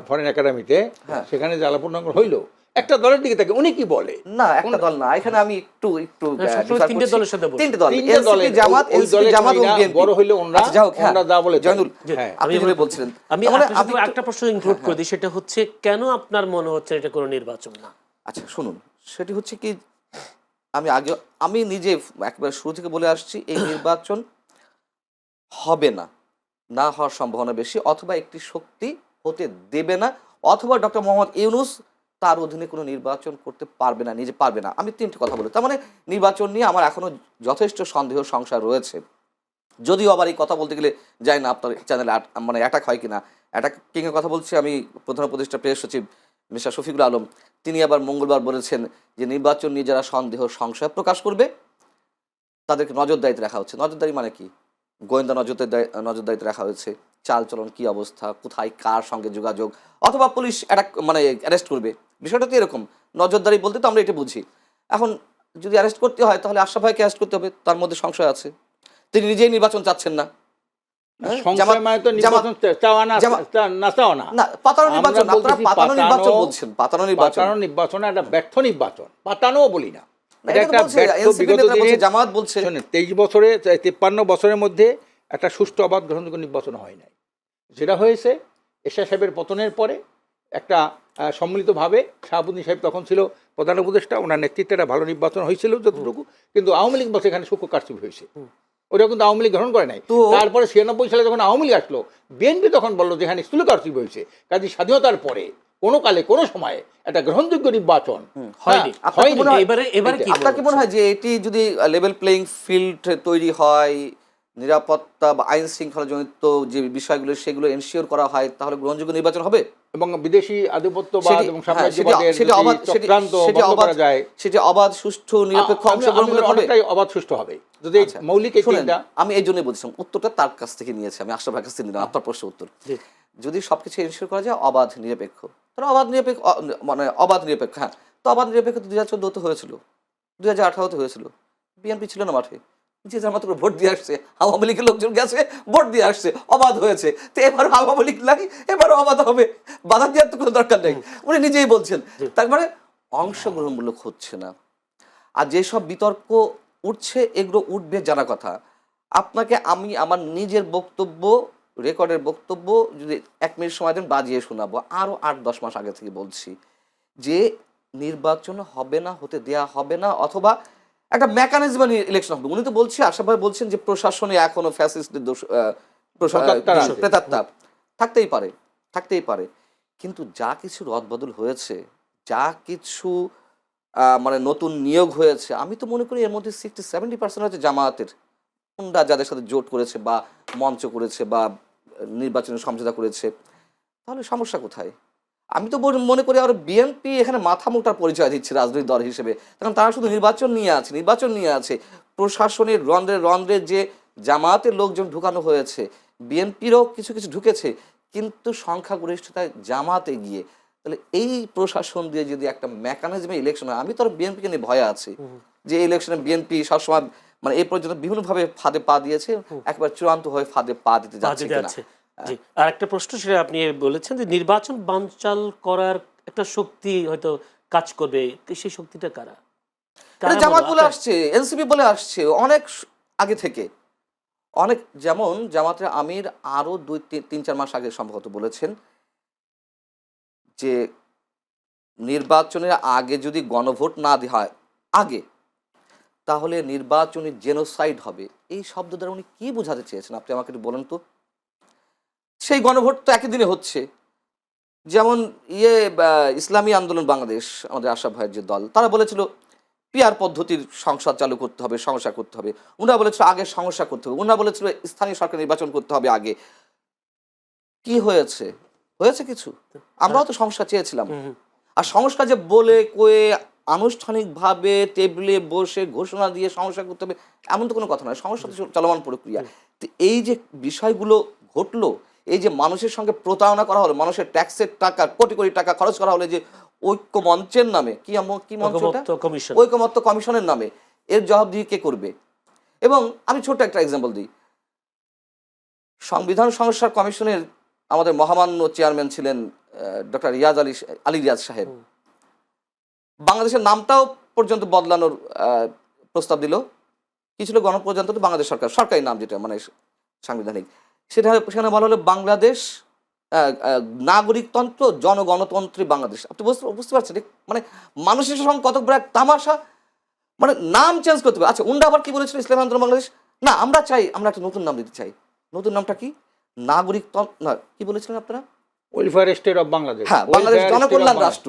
ফরেন একাডেমিতে, হ্যাঁ। সেখানে যে আলাপনগর হইলো, একটা দলের দিকে তাকে উনি কি বলে? না, একটা দল না, এখানে আমি একটু সবসময় differ তিনটে করছি। দলের সাথে বলছি। তিনটে দল, তিনটে এনসিপি, দলের, জামাত, ওই এনসিপি, দলের জামাত ও কইরা বিএনপি। বড় হইলে ওনরা আচ্ছা, যাই হোক, হ্যাঁ, যা বলে তাই। জয়নুল, হ্যাঁ। আপনি যেটা বলছিলেন, আমি তাহলে আপনার সাথে আমি একটু- একটা প্রশ্ন ইনক্লুড করে দিই, সেটা হচ্ছে কেন আপনার মনে হচ্ছে এটা কোনো নির্বাচন না? আচ্ছা শুনুন, সেটি হচ্ছে কি, আমি নিজে একবার শুরু থেকে বলে আসছি, এই নির্বাচন হবে না, না হওয়ার সম্ভাবনা বেশি, অথবা একটি শক্তি হতে দেবে না, অথবা ডক্টর মোহাম্মদ ইউনূস তার অধীনে কোনো নির্বাচন করতে পারবে না, নিজে পারবে না। আমি তিনটি কথা বলি, তার মানে নির্বাচন নিয়ে আমার এখনো যথেষ্ট সন্দেহ সংশয় রয়েছে। যদিও আবার এই কথা বলতে গেলে যাই না আপনার চ্যানেলে মানে অ্যাটাক হয় কিনা। অ্যাটাক কিংয়ের কথা বলছি আমি, প্রধান উপদেষ্টা প্রেস সচিব মিস্টার শফিকুল আলম, তিনি আবার মঙ্গলবার বলেছেন যে নির্বাচন নিয়ে যারা সন্দেহ সংশয় প্রকাশ করবে তাদেরকে নজরদারিতে রাখা হচ্ছে। নজরদারি মানে কি? গোয়েন্দা নজরদারিতে রাখা হয়েছে, চালচলন কি অবস্থা, কোথায় কার সঙ্গে যোগাযোগ, অথবা পুলিশ মানে অ্যারেস্ট করবে। বিষয়টা তো এরকম। নজরদারি বলতে তো আমরা এটা বুঝি। এখন যদি অ্যারেস্ট করতে হয় তাহলে আশরাফ ভাইকে অ্যারেস্ট করতে হবে, তার মধ্যে সংশয় আছে, তিনি নিজেই নির্বাচন চাচ্ছেন না। হ্যাঁ? সংশয় মানে তো নির্বাচন চাওয়া না, না চাওয়া না। না, পাতানো নির্বাচন, আমরা আপনারা বলতেছি পাতানো নির্বাচন বলছেন, পাতানো নির্বাচন। পাতানো নির্বাচন একটা ব্যর্থ নির্বাচন, পাতানোও বলি না। না, এটা এটা তো একটা বলছে, ব্যর্থ NCP বিগত নেতা বলছে, দিনের। জামাত বলছে। শোনেন, 53 বছরের মধ্যে একটা সুষ্ঠু অবাধ গ্রহণযোগ্য নির্বাচন হয় নাই। যেটা হয়েছে এরশাদ সাহেবের পতনের পরে একটা সম্মিলিতভাবে, শাহাবুদ্দিন সাহেব তখন ছিল প্রধান উপদেষ্টা, ওনার নেতৃত্বে একটা ভালো নির্বাচন হয়েছিল যতটুকু, কিন্তু আওয়ামী লীগ বলছে এখানে সূক্ষ্ম কারচুপি হয়েছে। ওটা কিন্তু আওয়ামী লীগ গ্রহণ করে নাই। তারপরে 96 সালে যখন আওয়ামী লীগ আসলো, বিএনপি তখন বললো যে এখানে স্থূল কারচুপি হয়েছে। কাজে স্বাধীনতার পরে কোনো কালে কোনো সময়ে একটা গ্রহণযোগ্য নির্বাচন হয়নি। আপনার কি মনে হয়- এবারে কি আপনার কি মনে হয় যে এটি যদি লেভেল প্লেইং ফিল্ড তৈরি হয়, নিরাপত্তা বা আইন শৃঙ্খলা জনিত যে বিষয়গুলো সেগুলো এনশিওর করা হয়, তাহলে গ্রহণযোগ্য নির্বাচন হবে? এবং বিদেশি আধিপত্যবাদ সেটি- এবং হ্যাঁ, সাম্রাজ্যবাদের সেটি অবাধ, যদি চক্রান্ত বন্ধ করা যায়, সেটি অবাধ, সুষ্ঠু, নিরপেক্ষ অংশগ্রহণমূলক হবে? অনেকটাই অবাধ সুষ্ঠু হবে যদি আচ্ছা, মৌলিক এই শুনেন, তিনটা। আমি এই জন্যই বলছিলাম, উত্তরটা তার কাছ থেকে নিয়েছি, আমি আশরাফ ভাইয়ের কাছ থেকে নিলাম আপনার প্রশ্নের উত্তর। জি। যদি সবকিছু এনশিওর করা যায় অবাধ নিরপেক্ষ, তাহলে মানে অবাধ নিরপেক্ষ, হ্যাঁ, তো অবাধ নিরপেক্ষ তো 2014 হয়েছিল, 2018 হয়েছিল, বিএনপি ছিল না মাঠে, যে যার মাত্র ভোট দিয়ে আসছে, আওয়ামী লীগের লোকজন গেছে ভোট দিয়ে আসছে, অবাধ হয়েছে। তো এবারও আওয়ামী লীগ নাই, এবারও অবাধ হবে, বাধা দেওয়ার তো কোনো দরকার নেই, উনি নিজেই বলছেন। তারপরে অংশগ্রহণমূলক হচ্ছে না। আর যেসব বিতর্ক উঠছে এগুলো উঠবে জানা কথা। আপনাকে আমি আমার নিজের বক্তব্য, রেকর্ডের বক্তব্য যদি 1 মিনিট সময় দেন বাজিয়ে শোনাবো, আরও 8-10 মাস আগে থেকে বলছি যে নির্বাচন হবে না, হতে দেয়া হবে না, অথবা একটা মেকানিজম ইলেকশন হবে। উনি তো বলছে, আশরাফ ভাই বলছেন যে প্রশাসনে এখনো ফ্যাসিস্টদের প্রেতাত্মা থাকতেই পারে, কিন্তু যা কিছু রদবদল হয়েছে, যা কিছু মানে নতুন নিয়োগ হয়েছে, আমি তো মনে করি এর মধ্যে 60-70% হচ্ছে জামায়াতের গুন্ডা, যাদের সাথে জোট করেছে বা মঞ্চ করেছে বা নির্বাচনের সমঝোতা করেছে। তাহলে সমস্যা কোথায়? আমি তো মনে করি আর বিএনপি এখানে মাথা মোটার পরিচয় দিচ্ছে রাজনৈতিক দল হিসেবে, কারণ তারা শুধু নির্বাচন নিয়ে আছে। প্রশাসনের রন্ধ্রে যে জামায়াতের লোকজন ঢুকানো হয়েছে, বিএনপিরও কিছু কিছু ঢুকেছে, কিন্তু সংখ্যাগরিষ্ঠতায় জামাতে গিয়ে, তাহলে এই প্রশাসন দিয়ে যদি একটা মেকানিজমে ইলেকশন হয়, আমি তো আর বিএনপিকে নিয়ে ভয়ে আছি যে ইলেকশনে বিএনপি সবসময় মানে এই পর্যন্ত বিভিন্নভাবে ফাঁদে পা দিয়েছে, একবার চূড়ান্ত হয়ে ফাঁদে পা দিতে যাচ্ছে কিনা। জি, আর একটা প্রশ্ন, সেটা আপনি বলেছেন যে নির্বাচন বানচাল করার একটা শক্তি হয়তো কাজ করবে, সেই শক্তিটা কারা? এটা জামাত বলে আসছে, এনসিপি বলে আসছে অনেক আগে থেকে। অনেক, যেমন জামাতের আমির আরো 2-3-4 মাস আগে সম্ভবত বলেছেন যে নির্বাচনের আগে যদি গণভোট না দেওয়া হয় আগে, তাহলে নির্বাচনী জেনোসাইড হবে। এই শব্দ দ্বারা উনি কি বোঝাতে চেয়েছেন আপনি আমাকে একটু বলেন তো। সেই গণভোট তো একই দিনে হচ্ছে। যেমন ইসলামী আন্দোলন বাংলাদেশ, আমাদের আশরাফ ভাইয়ের যে দল, তারা বলেছিল পিআর পদ্ধতির সংসদ চালু করতে হবে, সমস্যা করতে হবে। ওনারা বলেছিল আগে সমস্যা করতে হবে, ওনারা বলেছিল স্থানীয় সরকার নির্বাচন করতে হবে আগে। কি হয়েছে? হয়েছে কিছু? আমরাও তো সমস্যা চেয়েছিলাম। আর সংস্কার যে বলে কয়ে আনুষ্ঠানিকভাবে টেবিলে বসে ঘোষণা দিয়ে সমস্যা করতে হবে এমন তো কোনো কথা নয়, সমস্যা তো চলমান প্রক্রিয়া। তো এই যে বিষয়গুলো ঘটলো, এই যে মানুষের সঙ্গে প্রতারণা করা হলো, মানুষের ট্যাক্সের টাকা কোটি কোটি টাকা খরচ করা হলো, যে ঐক্য মঞ্চের নামে, কি মঞ্চ, ঐকমত্য কমিশনের নামে, এর জবাবদিহি কে করবে? এবং আমি ছোট্ট একটা এক্সাম্পল দিই। সংবিধান সংস্কার কমিশনের আমাদের মহামান্য চেয়ারম্যান ছিলেন ডক্টর আলী রিয়াজ সাহেব। বাংলাদেশের নামটাও পর্যন্ত বদলানোর প্রস্তাব দিল। কি ছিল? গণপ্রজাতন্ত্রী বাংলাদেশ সরকার, সরকারি নাম যেটা মানে সাংবিধানিক, সেখানে বলা হলো বাংলাদেশ নাগরিকতন্ত্র জনগণতন্ত্রী বাংলাদেশ। আপনি বুঝতে পারছেন মানে মানুষের সঙ্গে কত বড় এক তামাশা, মানে নাম চেঞ্জ করতে হবে। আচ্ছা, উন্ডা আবার কি বলেছিল ইসলামী আন্দোলন বাংলাদেশ? না, আমরা একটা নতুন নাম দিতে চাই। নতুন নামটা কি? নাগরিকতন্ত্র না, কি বলেছিলেন আপনারা? Welfare state of Bangladesh. হ্যাঁ, বাংলাদেশ জনকল্যাণ রাষ্ট্র।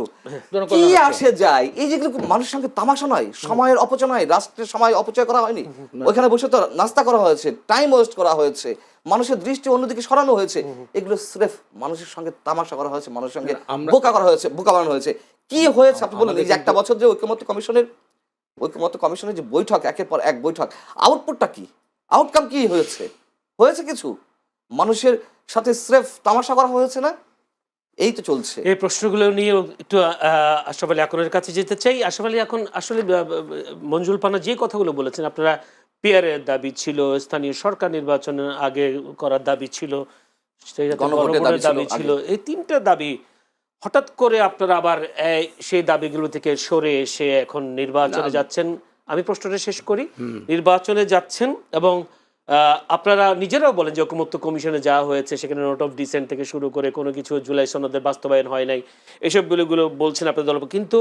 কি আসে যায়? এই যেগুলো মানুষের সঙ্গে তামাশা নয়, সময়ের অপচয় নয়, রাষ্ট্রের সময় অপচয় করা হয়নি। ওইখানে বসে তো নাস্তা করা হয়েছে, টাইম ওয়েস্ট করা হয়েছে, মানুষের দৃষ্টি অন্যদিকে সরানো হয়েছে। এগুলো স্রেফ মানুষের সঙ্গে তামাশা করা হয়েছে, মানুষের সঙ্গে বোকা করা হয়েছে, বোকা বানানো হয়েছে। কি হয়েছে আপনি বলুন? এই যে একটা বছর যে ঐক্যমত্য কমিশনের যে বৈঠক, একের পর এক বৈঠক, আউটপুটটা কি? আউটকাম কি হয়েছে? কিছু মানুষের সাথে স্রেফ তামাশা করা হয়েছে না? এই তো চলছে। এই প্রশ্নগুলো নিয়ে একটু আশরাফ আলী আকনের কাছে যেতে চাই। আশরাফ আলী, এখন আসলে মঞ্জুল পানা যে কথাগুলো বলেছেন, আপনারা পিয়ারের দাবি ছিল, স্থানীয় সরকার নির্বাচনের আগে করার দাবি ছিল, গণভোটের দাবি ছিল, এই তিনটা দাবি হঠাৎ করে আপনারা আবার সেই দাবিগুলো থেকে সরে এসে এখন নির্বাচনে যাচ্ছেন। আমি প্রশ্নটা শেষ করি। নির্বাচনে যাচ্ছেন এবং আপনারা নিজেরাও বলেন যে ঐকমত্য কমিশনে যাওয়া হয়েছে, সেখানে নোট অফ ডিসেন্ট থেকে শুরু করে কোনো কিছু জুলাই সনদের বাস্তবায়ন হয় নাই, এসবগুলো বলছেন আপনাদের দল। কিন্তু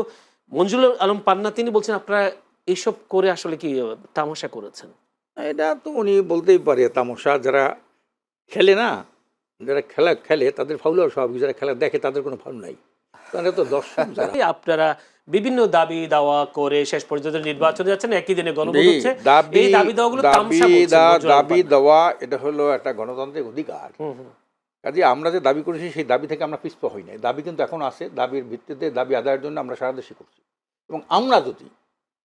মঞ্জুল আলম পান্না তিনি বলছেন আপনারা এইসব করে আসলে কি তামাশা করেছেন। এটা তো উনি বলতেই পারে তামাশা। যারা খেলে না, যারা খেলে তাদের ফাউল হওয়ার স্বাভাবিক, যারা খেলা দেখে তাদের কোনো ফাউল নাই, তারা তো দর্শক। আপনারা বিভিন্ন দাবি দাওয়া করে শেষ পর্যন্ত নির্বাচনে যাচ্ছেন, একই দিনে গণভোট হচ্ছে। এই দাবি দাওয়াগুলো দাবি দেওয়া এটা হলো একটা গণতান্ত্রিক অধিকার। কাজে আমরা যে দাবি করেছি সেই দাবি থেকে আমরা পিছপা হই নাই। দাবি কিন্তু এখন আছে, দাবির ভিত্তিতে দাবি আদায়ের জন্য আমরা সারা দেশে করছি। এবং আমরা যদি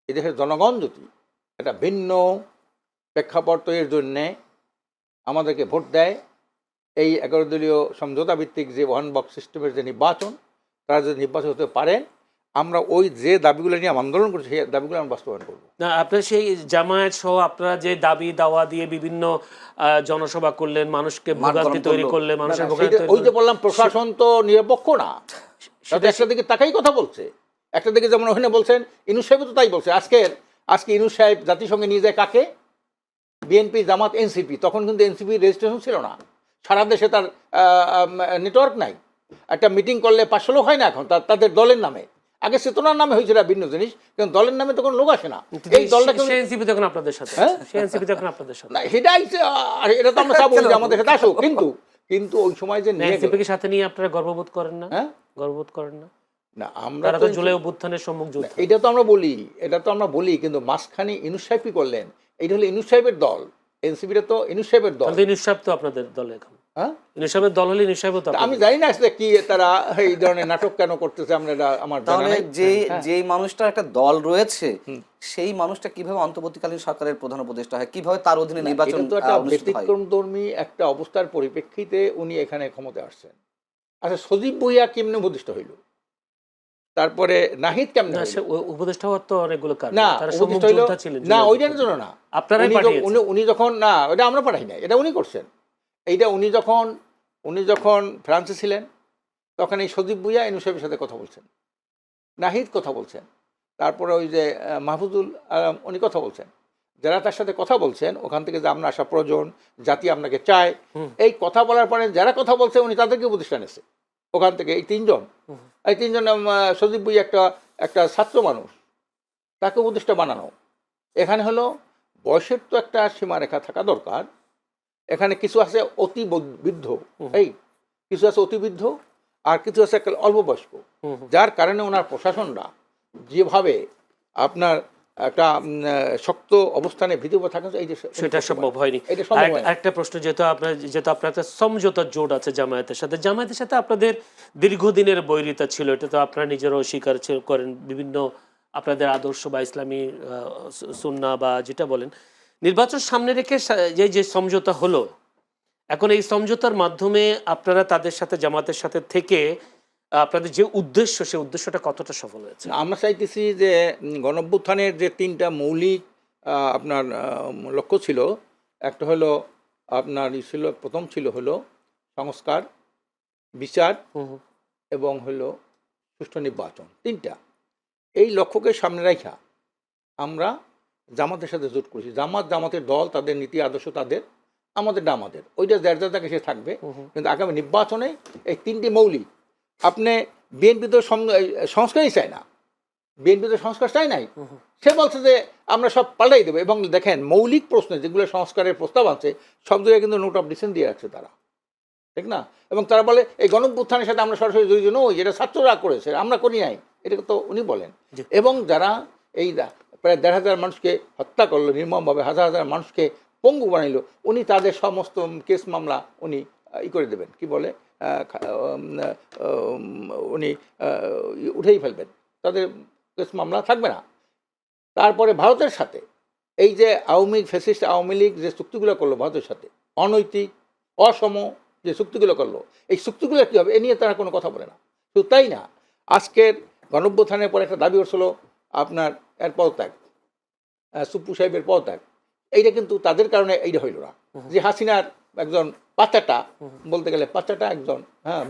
এদেশের জনগণ যদি একটা ভিন্ন প্রেক্ষাপট তৈরির জন্যে আমাদেরকে ভোট দেয়, এই 11 দলীয় সমঝোতা ভিত্তিক যে ওয়ান বক্স সিস্টেমের যে নির্বাচন, তারা যদি নির্বাচন হতে পারেন, আমরা ওই যে দাবিগুলো নিয়ে আন্দোলন করছি সেই দাবিগুলো আমরা বাস্তবায়ন করবো। না, আপনার সেই জামায়াত সহ আপনারা যে দাবি দাওয়া দিয়ে বিভিন্ন জনসভা করলেন, মানুষকে ভোগান্তি তৈরি করলেন, মানুষের ভোগান্তি, ওই যে বললাম প্রশাসন তো নিরপেক্ষ না, সেটা একটা দিকে তাকাই কথা বলছে, একটা দিকে যেমন ওখানে বলছেন ইনুস সাহেব তো তাই বলছে। আজকে ইনুস সাহেব জাতিসংঘে নিয়ে যায় কাকে? বিএনপি, জামাত, এনসিপি। তখন কিন্তু এনসিপি রেজিস্ট্রেশন ছিল না, সারা দেশে তার নেটওয়ার্ক নাই। একটা মিটিং করলে 500 লোক হয় না এখন তাদের দলের নামে। আগে চেতনার নামে হয়েছিল ভিন্ন জিনিস, কিন্তু দলের নামে তো কোনো লোক আসে না। এই দলটা আপনাদের সাথে না, এটা তো আমরা চাবো যে আমাদের সাথে আসুক, কিন্তু ওই সময় যে সাথে নিয়ে আপনারা গর্ববোধ করেন না? হ্যাঁ, গর্ববোধ করেন না? না, আমরা তো জুলাই অভ্যুত্থানের সম্মুখ যুদ্ধ, এটা তো আমরা বলি, কিন্তু মাঝখানে ইনুস সাহেব কি করলেন? এইটা হলো ইনুস সাহেবের দল, এনসিপিটা তো ইনুস সাহেবের দল। ইনুস সাহেব তো আপনাদের দলে এখন হ্যাঁ, ইউনূস সাহেবের দল হলে ইউনূস সাহেবও তো তা আমি জানি না আসলে কি তারা এই ধরনের নাটক কেন করতেছে, আমরা এটা আমার জানা তাহলে নাই। যেই মানুষটার একটা দল রয়েছে সেই মানুষটা কিভাবে অন্তর্বর্তীকালীন সরকারের প্রধান উপদেষ্টা হয়, কিভাবে তার অধীনে নির্বাচন এটা তো একটা অনুষ্ঠিত হয়? ব্যতিক্রমধর্মী একটা অবস্থার পরিপ্রেক্ষিতে উনি এখানে ক্ষমতায় আসছেন। আচ্ছা, সজীব ভুঁইয়া কেমনে উপদেষ্টা হইল, তারপরে নাহিদ কেমনে না, হইল? সে উপদেষ্টা হওয়ার তো অনেকগুলো কারণ, না, তারা উপদেষ্টা হইল সম্মুখযোদ্ধা ছিলেন না, জুলাই ওইটার বিপ্লবে। জন্য না। আপনারাই উনি পাঠিয়েছেন। উনি যখন, না ওটা আমরা পাঠাই না, এটা উনি করছেন। এইটা উনি যখন ফ্রান্সে ছিলেন তখন এই সজীব ভুঁইয়া ইউনূস সাহেবের সাথে কথা বলছেন, নাহিদ কথা বলছেন, তারপরে ওই যে মাহফুজুল আলম উনি কথা বলছেন, যারা তার সাথে কথা বলছেন ওখান থেকে যে আমরা আসা প্রয়োজন, জাতি আপনাকে চায়, এই কথা বলার পরে যারা কথা বলছে উনি তাদেরকে উপদেষ্টা নিয়েছে ওখান থেকে। এই তিনজন সজীব ভুঁইয়া একটা ছাত্র মানুষ, তাকে উপদেষ্টা বানানো। এখানে হলো বয়সের তো একটা সীমারেখা থাকা দরকার। এখানে কিছু আছে অতি বৃদ্ধ, এই কিছু আছে অতি বৃদ্ধ, আর কিছু আছে অল্প বয়স্ক, যার কারণে ওনার প্রশাসনরা যেভাবে আপনার একটা শক্ত অবস্থানে ভিতরে থাকা, এই যে সেটা সম্ভব হয়নি। এটা সম্ভব হয় না। একটা প্রশ্ন, যেহেতু আপনার একটা সমঝোতার জোট আছে জামায়াতের সাথে আপনাদের দীর্ঘদিনের বৈরিতা ছিল, এটা তো আপনারা নিজেরাও স্বীকার করেন, বিভিন্ন আপনাদের আদর্শ বা ইসলামী সুন্নাহ বা যেটা বলেন, নির্বাচন সামনে রেখে যে সমঝোতা হলো, এখন এই সমঝোতার মাধ্যমে আপনারা তাদের সাথে, জামাতের সাথে থেকে আপনাদের যে উদ্দেশ্য, সেই উদ্দেশ্যটা কতটা সফল হয়েছে? আমরা চাইতেছি যে গণঅভ্যুত্থানের যে তিনটা মৌলিক আপনার লক্ষ্য ছিল, একটা হলো আপনার প্রথম ছিল হলো সংস্কার, বিচার এবং হলো সুষ্ঠু নির্বাচন, তিনটা। এই লক্ষ্যকে সামনে রাখা আমরা জামাতের সাথে জোট করেছি। জামাতের দল, তাদের নীতি আদর্শ তাদের, আমাদেরটা আমাদের, ওইটা যার যার সে থাকবে। কিন্তু আগামী নির্বাচনে এই তিনটি মৌলিক, আপনি বিএনপি তো সংস্কারই চায় না, বিএনপি তো সংস্কার চায় নাই, সে বলছে যে আমরা সব পাল্টাই দেবো। এবং দেখেন মৌলিক প্রশ্নে যেগুলো সংস্কারের প্রস্তাব আছে সব জায়গায় কিন্তু নোট অফ ডিসেন্ট দিয়ে রাখছে তারা, ঠিক না? এবং তারা বলে এই গণঅভ্যুত্থানের সাথে আমরা সরাসরি জড়িত নই, এটা ছাত্ররা করেছে, আমরা করি নাই, এটা তো উনি বলেন। এবং যারা এই প্রায় 1,500 মানুষকে হত্যা করলো নির্মমভাবে, হাজার হাজার মানুষকে পঙ্গু বানাইলো, উনি তাদের সমস্ত কেস মামলা উনি করে দেবেন, কি বলে উনি উঠেই ফেলবেন, তাদের কেস মামলা থাকবে না। তারপরে ভারতের সাথে এই যে ফ্যাসিস্ট আওয়ামী লীগ যে চুক্তিগুলো করলো ভারতের সাথে, অনৈতিক অসম যে চুক্তিগুলো করলো, এই চুক্তিগুলো কী হবে এ নিয়ে তারা কোনো কথা বলে না। শুধু তাই না, আজকের গণঅভ্যুত্থানের পরে একটা দাবি হচ্ছিল আপনার এর পদত্যাগ, সুপ্পু সাহেবের পদত্যাগ, এইটা কিন্তু তাদের কারণে এইটা হইল না। যে হাসিনার একজন বাচ্চাটা, বলতে গেলে বাচ্চাটা একজন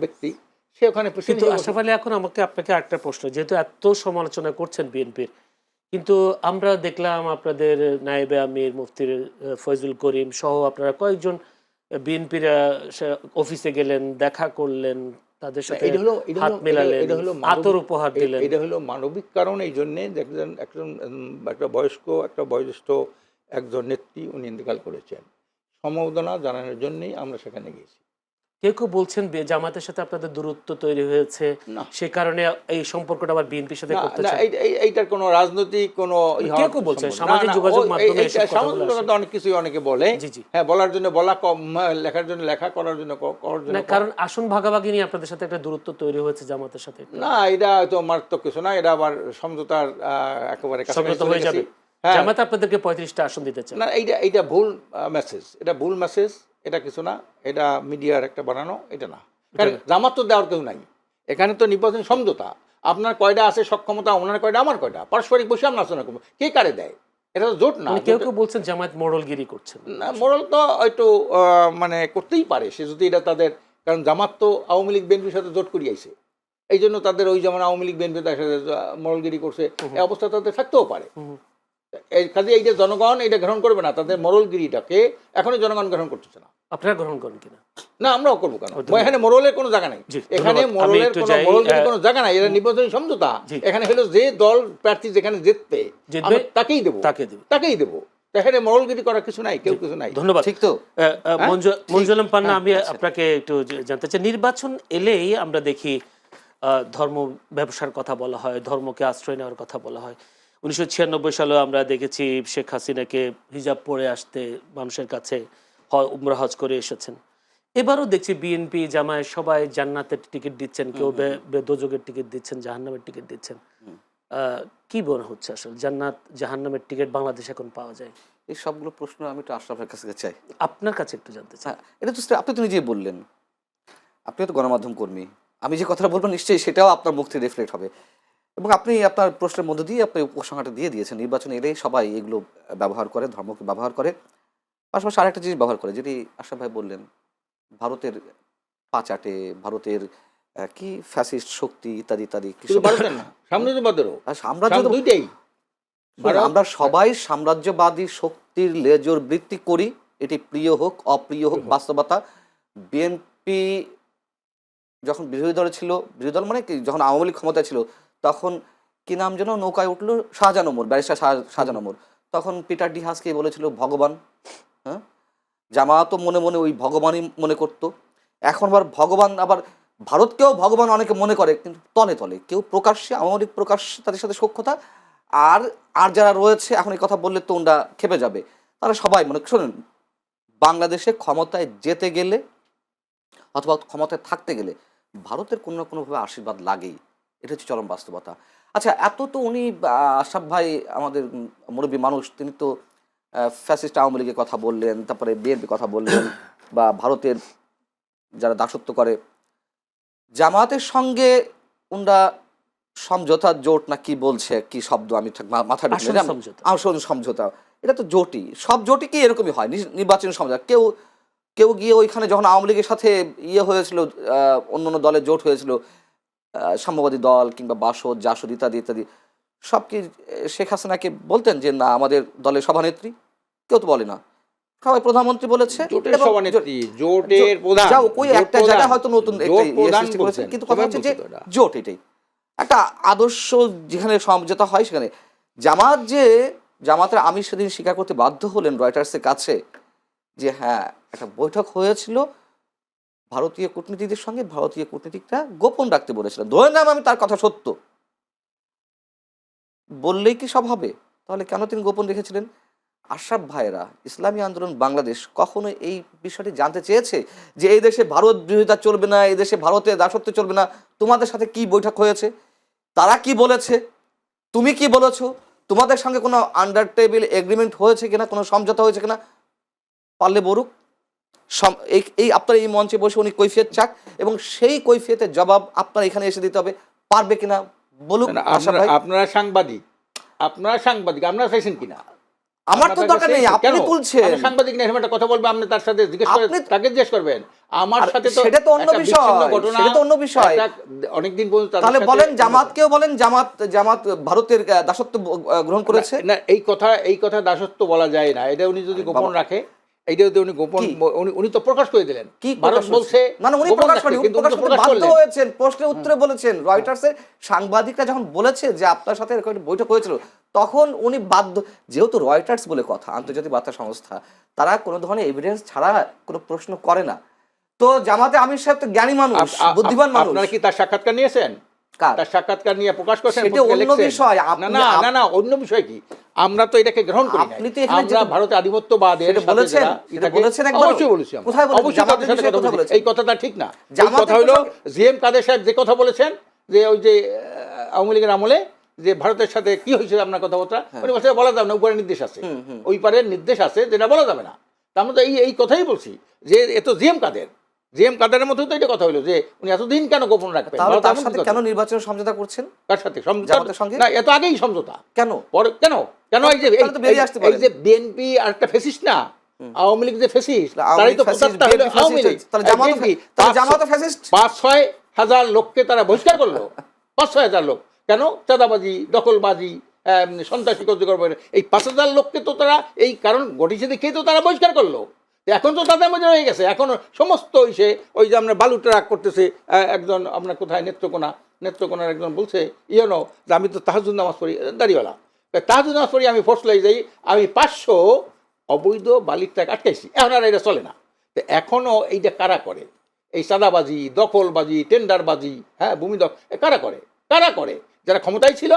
ব্যক্তি, সে ওখানে কিন্তু আশরাফ আলী, এখন আপনাকে একটা প্রশ্ন, যেহেতু এত সমালোচনা করছেন বিএনপির, কিন্তু আমরা দেখলাম আপনাদের নায়েবে আমির মুফতির ফয়জুল করিম সহ আপনারা কয়েকজন বিএনপির অফিসে গেলেন, দেখা করলেন, তাদের সাথে হাত মেলালেন, আতর উপহার দিলেন। এটা হলো মানবিক কারণ, এই জন্যে একটা বয়োজ্যেষ্ঠ একজন নেত্রী উনি ইন্তেকাল করেছেন, সমবেদনা জানানোর জন্যই আমরা সেখানে গেছি। কেউ কেউ বলছেন জামাতের সাথে আপনাদের দূরত্ব তৈরি হয়েছে, সে কারণে এই সম্পর্কটা আবার বিএনপির সাথে করতে চান। এইটার কোনো রাজনৈতিক কোনো কেউ কেউ বলছেন সামাজিক যোগাযোগ মাধ্যমে অনেক কিছুই অনেকে বলে, হ্যাঁ, বলার জন্য বলা, কম লেখার জন্য লেখা, করার জন্য করার জন্য। কারণ আসন ভাগাভাগি নিয়ে আপনাদের সাথে একটা দূরত্ব তৈরি হয়েছে জামাতের সাথে। না, এটা হয়তো মারাত্মক কিছু না, এটা আবার সমঝোতার একেবারে সমঝোতা হয়ে যাবে। জামাত আপনাদেরকে 35টা আসন দিতে চায় না, এইটা ভুল মেসেজ, এটা ভুল মেসেজ, এটা কিছু না, এটা মিডিয়ার একটা বানানো, এটা না। কারণ জামাত তো দেওয়ার কেউ নাই, এখানে তো নির্বাচন সমঝোতা, আপনার কয়টা আছে সক্ষমতা, ওনার কয়টা, আমার কয়টা, পারস্পরিক বসে আমরা আলোচনা করবো, কে কারে দেয়, এটা তো জোট না। কেউ কেউ বলছেন জামায়াত মোড়লগিরি করছেন। না, মোড়ল তো হয়তো মানে করতেই পারে সে যদি এটা তাদের, কারণ জামাত তো আওয়ামী লীগ বিএনপির সাথে জোট করিয়াছে, এই জন্য তাদের ওই যেমন আওয়ামী লীগ বিএনপি তার সাথে মোড়লগিরি করছে, এই অবস্থা তাদের থাকতেও পারে। কাজে এই যে জনগণ এটা গ্রহণ করবে না, তাদের মোড়লগিরিটাকে এখনই জনগণ গ্রহণ করতেছে না। আপনারা গ্রহণ করেন কিনা? না, আমরাও করবো কেন, এখানে মোড়লের কোনো জায়গা নাই, এখানে মোড়লের কোনো জায়গা নাই, এটা নির্বাচনী সমঝোতা। এখানে হলো যে দল প্রার্থী যেখানে জিতবে তাকেই দেবো, এখানে মোড়লগিরি করার কিছু নাই, কেউ কিছু নাই। ধন্যবাদ। ঠিক তো মঞ্জুলাম পান্না, আমি আপনাকে একটু জানতে চাই, নির্বাচন এলেই আমরা দেখি ধর্ম ব্যবসার কথা বলা হয়, ধর্মকে আশ্রয় নেওয়ার কথা বলা হয়। 1996 সালে আমরা দেখেছি শেখ হাসিনাকে হিজাব পরে আসতে মানুষের কাছে উমরা হজ করে এসেছেন। এবারও দেখছি বিএনপি জামায়াত সবাই জান্নাতের টিকিট দিচ্ছেন, কেউ দোজখের টিকিট দিচ্ছেন, জাহান্নামের টিকিট দিচ্ছেন। কি মনে হচ্ছে আসলে জান্নাত জাহান্নামের টিকিট বাংলাদেশে এখন পাওয়া যায়? এই সবগুলো প্রশ্ন আমি একটু আশরাফের কাছে চাই। আপনার কাছে একটু জানতে চাই। হ্যাঁ, এটা তো আপনি তো নিজেই বললেন, আপনি তো গণমাধ্যম কর্মী, আমি যে কথাটা বলবো নিশ্চয়ই সেটাও আপনার মুখ থেকে রিফ্লেক্ট হবে, এবং আপনি আপনার প্রশ্নের মধ্য দিয়ে আপনি উপসংহারটা দিয়ে দিয়েছেন। নির্বাচনে এলেই সবাই এগুলো ব্যবহার করে, ধর্মকে ব্যবহার করে, পাশাপাশি আরেকটা জিনিস ব্যবহার করে, যেটি আশরাফ ভাই বললেন, ভারতের পাচাটে, ভারতের কি ফ্যাসিস্ট শক্তি ইত্যাদি ইত্যাদি। শুধু ভারতের না, সাম্রাজ্যবাদেরও, সাম্রাজ্য দুইটাই। আমরা সবাই সাম্রাজ্যবাদী শক্তির লেজর বৃত্তি করি, এটি প্রিয় হোক অপ্রিয় হোক বাস্তবতা। বিএনপি যখন বিরোধী দলে ছিল, বিরোধী দল মানে কি, যখন আওয়ামী লীগ ক্ষমতায় ছিল, তখন কি নাম যেন নৌকায় উঠলো, শাহজাহান ওমর, ব্যারিস্টার শাহজাহান ওমর, তখন পিটার ডি হাসকে বলেছিল ভগবান। হ্যাঁ, জামায়াতও মনে মনে ওই ভগবানই মনে করত। এখন আবার ভগবান, আবার ভারতকেও ভগবান অনেকে মনে করে, কিন্তু তলে তলে কেউ প্রকাশ্যে, আওয়ামী লীগ প্রকাশ্যে তাদের সাথে সখ্যতা, আর আর যারা রয়েছে এখন এই কথা বললে তো ওরা খেপে যাবে, তারা সবাই মনে শোনেন, বাংলাদেশে ক্ষমতায় যেতে গেলে অথবা ক্ষমতায় থাকতে গেলে ভারতের কোনো না কোনোভাবে আশীর্বাদ লাগেই, এটা হচ্ছে চরম বাস্তবতা। আচ্ছা, এত তো উনি আশরাফ ভাই আমাদের মুরব্বী মানুষ, তিনি তো ফ্যাসিস্ট আওয়ামী লীগের কথা বললেন, তারপরে বিএনপির কথা বললেন, বা ভারতের যারা দাসত্ব করে, জামায়াতের সঙ্গে উনরা সমঝোতা, জোট না কি বলছে, কি শব্দ আমি ঠিক মাথায় আসল সমঝোতা, এটা তো জোটই, সব জোটই কি এরকমই হয়, নির্বাচনী সমঝোতা। কেউ কেউ গিয়ে ওইখানে যখন আওয়ামী লীগের সাথে ইয়ে হয়েছিল, অন্য অন্য দলের জোট হয়েছিল, সাম্যবাদী দল কিংবা বাসদ জাসদ ইত্যাদি ইত্যাদি, সব কি শেখ হাসিনাকে বলতেন যে না আমাদের দলের সভানেত্রী? কেউ তো বলে না, সবাই প্রধানমন্ত্রী বলেছে, জোটের সভানেত্রী, জোটের প্রধান, যাও ওই একটা জায়গায় হয়তো নতুন সৃষ্টি করেছে, কিন্তু কথা হচ্ছে যে জোট এটাই একটা আদর্শ, যেখানে সমঝোতা হয় সেখানে। জামাতের আমির সেদিন স্বীকার করতে বাধ্য হলেন রয়টার্সের কাছে যে হ্যাঁ একটা বৈঠক হয়েছিল ভারতীয় কূটনীতিকদের সঙ্গে, ভারতীয় কূটনীতিকরা গোপন রাখতে বলেছিল, ধরে নাম আমি তার কথা সত্য বললেই কি সব হবে? তাহলে কেন তিনি গোপন রেখেছিলেন? আশরাফ ভাইয়েরা, ইসলামী আন্দোলন বাংলাদেশ কখনো এই বিষয়টি জানতে চেয়েছে যে এই দেশে ভারত বিরোধিতা চলবে না, এই দেশে ভারতের দাসত্ব চলবে না? তোমাদের সাথে কি বৈঠক হয়েছে, তারা কি বলেছে, তুমি কি বলেছো, তোমাদের সঙ্গে কোনো আন্ডার টেবিল এগ্রিমেন্ট হয়েছে কিনা, কোনো সমঝোতা হয়েছে কিনা? পারলে বলুক, এই আপনার এই মঞ্চে বসে উনি কৈফিয়ত চাক, এবং সেই কৈফিয়তের জবাব আপনার এখানে এসে দিতে হবে, পারবে কিনা বলুক। আপনারা সাংবাদিক, আপনারা চাইছেন কিনা? আমার তো দরকার নেই, আপনি তুলছেন। সাংবাদিক না, একটা কথা বলবে, আপনি তার সাথে জিজ্ঞেস করেন, তাকে জিজ্ঞেস করবেন। আমার সাথে তো সেটা তো অন্য বিষয়, সেটা তো অন্য বিষয়। অনেকদিন পর্যন্ত তাহলে বলেন জামাতকেও বলেন, জামাত ভারতের দাসত্ব গ্রহণ করেছে না, এই কথা দাসত্ব বলা যায় না, এটা উনি যদি গোপন রাখে, এইটা যদি উনি গোপন, উনি তো প্রকাশ করে দিলেন। কি ভারত বলছে না, উনি প্রকাশ করেন, উনি প্রকাশ করতে বাধ্য হয়েছেন, প্রশ্নের উত্তরে বলেছেন। রয়টার্সের সাংবাদিকরা যখন বলেছে যে আপনার সাথে এরকম একটা বৈঠক হয়েছিল, তখন উনি বাধ্য, যেহেতু রয়টার্স বলে কথা, আন্তর্জাতিক বার্তা সংস্থা, তারা কোনো ধরনের এভিডেন্স ছাড়া কোনো প্রশ্ন করে না। তো জামাতে আমির সাহেব তো জ্ঞানী মানুষ, বুদ্ধিমান মানুষ। আপনারা কি তার সাক্ষাৎকার নিয়েছেন? তার সাক্ষাৎকার নিয়ে প্রকাশ করছেন? সেটা অন্য বিষয়। না, অন্য বিষয় কি, আমরা তো এটাকে গ্রহণ করি না। আপনি তো এখানে আমরা ভারতের আধিপত্যবাদের বলেছেন, অবশ্যই বলেছি, এই কথাটা ঠিক না। এই কথা হলো জিএম কাদের সাহেব যে কথা বলেছেন, যে ওই যে আওয়ামী লীগের আমলে যে ভারতের সাথে কি হয়েছিল আপনার কথাবার্তা, উনি বলছে বলা যাবে না, উপরে নির্দেশ আছে, ওই পারের নির্দেশ আছে, যেটা বলা যাবে না। তার মধ্যে এই কথাই বলছি যে এত জিএম কাদেরের মধ্যে তো এটা কথা হলো যে উনি এতদিন কেন গোপন রাখবেন? তার সাথে কেন নির্বাচনের সমঝোতা করছেন? কার সাথে সমঝোতা? না, এত আগেই সমঝোতা কেন? কেন এই যে বিএনপি আর একটা ফ্যাসিস্ট না, আওয়ামী লীগ যে ফ্যাসিস্ট, তারাই তো আওয়ামী লীগ, জামাত ফ্যাসিস্ট। 5-6 হাজার লোককে তারা বহিষ্কার করলো। 5-6 হাজার লোক কেন? চাঁদাবাজি, দখলবাজি, সন্ত্রাসী কার্যক্রম, এই 5,000 লোককে তো তারা এই কারণ ঘটিছে দেখেই তো তারা বহিষ্কার করলো। এখন তো তাদের মধ্যে রয়ে গেছে, এখন সমস্ত ওই যে আমরা বালু ট্রাক করতেছে, একজন আপনার কোথায় নেত্রকোনার একজন বলছে যে আমি তো তাহাজ্জুদ নামাজ পড়ি, দাড়িওয়ালা, তাহাজ্জুদ নামাজ পড়ি, আমি ফসলাই যাই, আমি 500 অবৈধ বালির ট্রাক আটকাইছি, এখন আর এটা চলে না। তো এখনও এইটা কারা করে? এই চাঁদাবাজি, দখলবাজি, টেন্ডারবাজি, হ্যাঁ, ভূমি দখল, কারা করে? যারা ক্ষমতায় ছিল,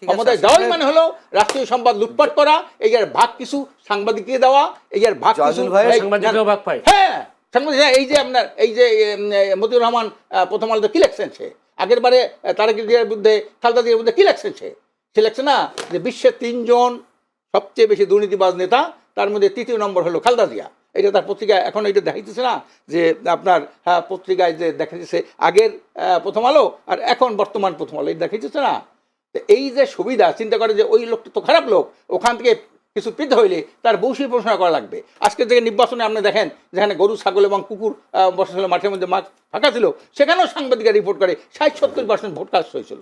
ক্ষমতায় যাওয়াই মানে হলো রাষ্ট্রীয় সম্পদ লুটপাট করা, এই ভাগ কিছু সাংবাদিককে দেওয়া, এই ভাগ কিছু, সাংবাদিকরা ভাগ পায়। হ্যাঁ, সাংবাদিক এই যে আপনার এই যে মতিউর রহমান প্রথম আলোতে কি লেখছেন সে, আগের বারে তারেক জিয়ার বিরুদ্ধে খালেদা জিয়ার বিরুদ্ধে কি লেখছেন সে লেখছে না যে বিশ্বের 3 জন সবচেয়ে বেশি দুর্নীতিবাজ নেতা, তার মধ্যে 3য় নম্বর হলো খালেদা জিয়া। এটা তার পত্রিকায় এখন এটা দেখাইতেছে না যে আপনার পত্রিকায় যে দেখাইতেছে আগের প্রথম আলো আর এখন বর্তমান প্রথম আলো, এটা দেখাইতেছে না। এই যে সুবিধা, চিন্তা করে যে ওই লোকটা তো খারাপ লোক, ওখান থেকে কিছু পেতে হইলে তার বংশী প্রশ্ন করা লাগবে। আজকের থেকে নির্বাচনে আপনি দেখেন যেখানে গরু ছাগল এবং কুকুর বসেছিল মাঠের মধ্যে, মাঠ ফাঁকা ছিল, সেখানেও সাংবাদিকরা রিপোর্ট করে 60-70% ভোট কাস্ট হয়েছিল।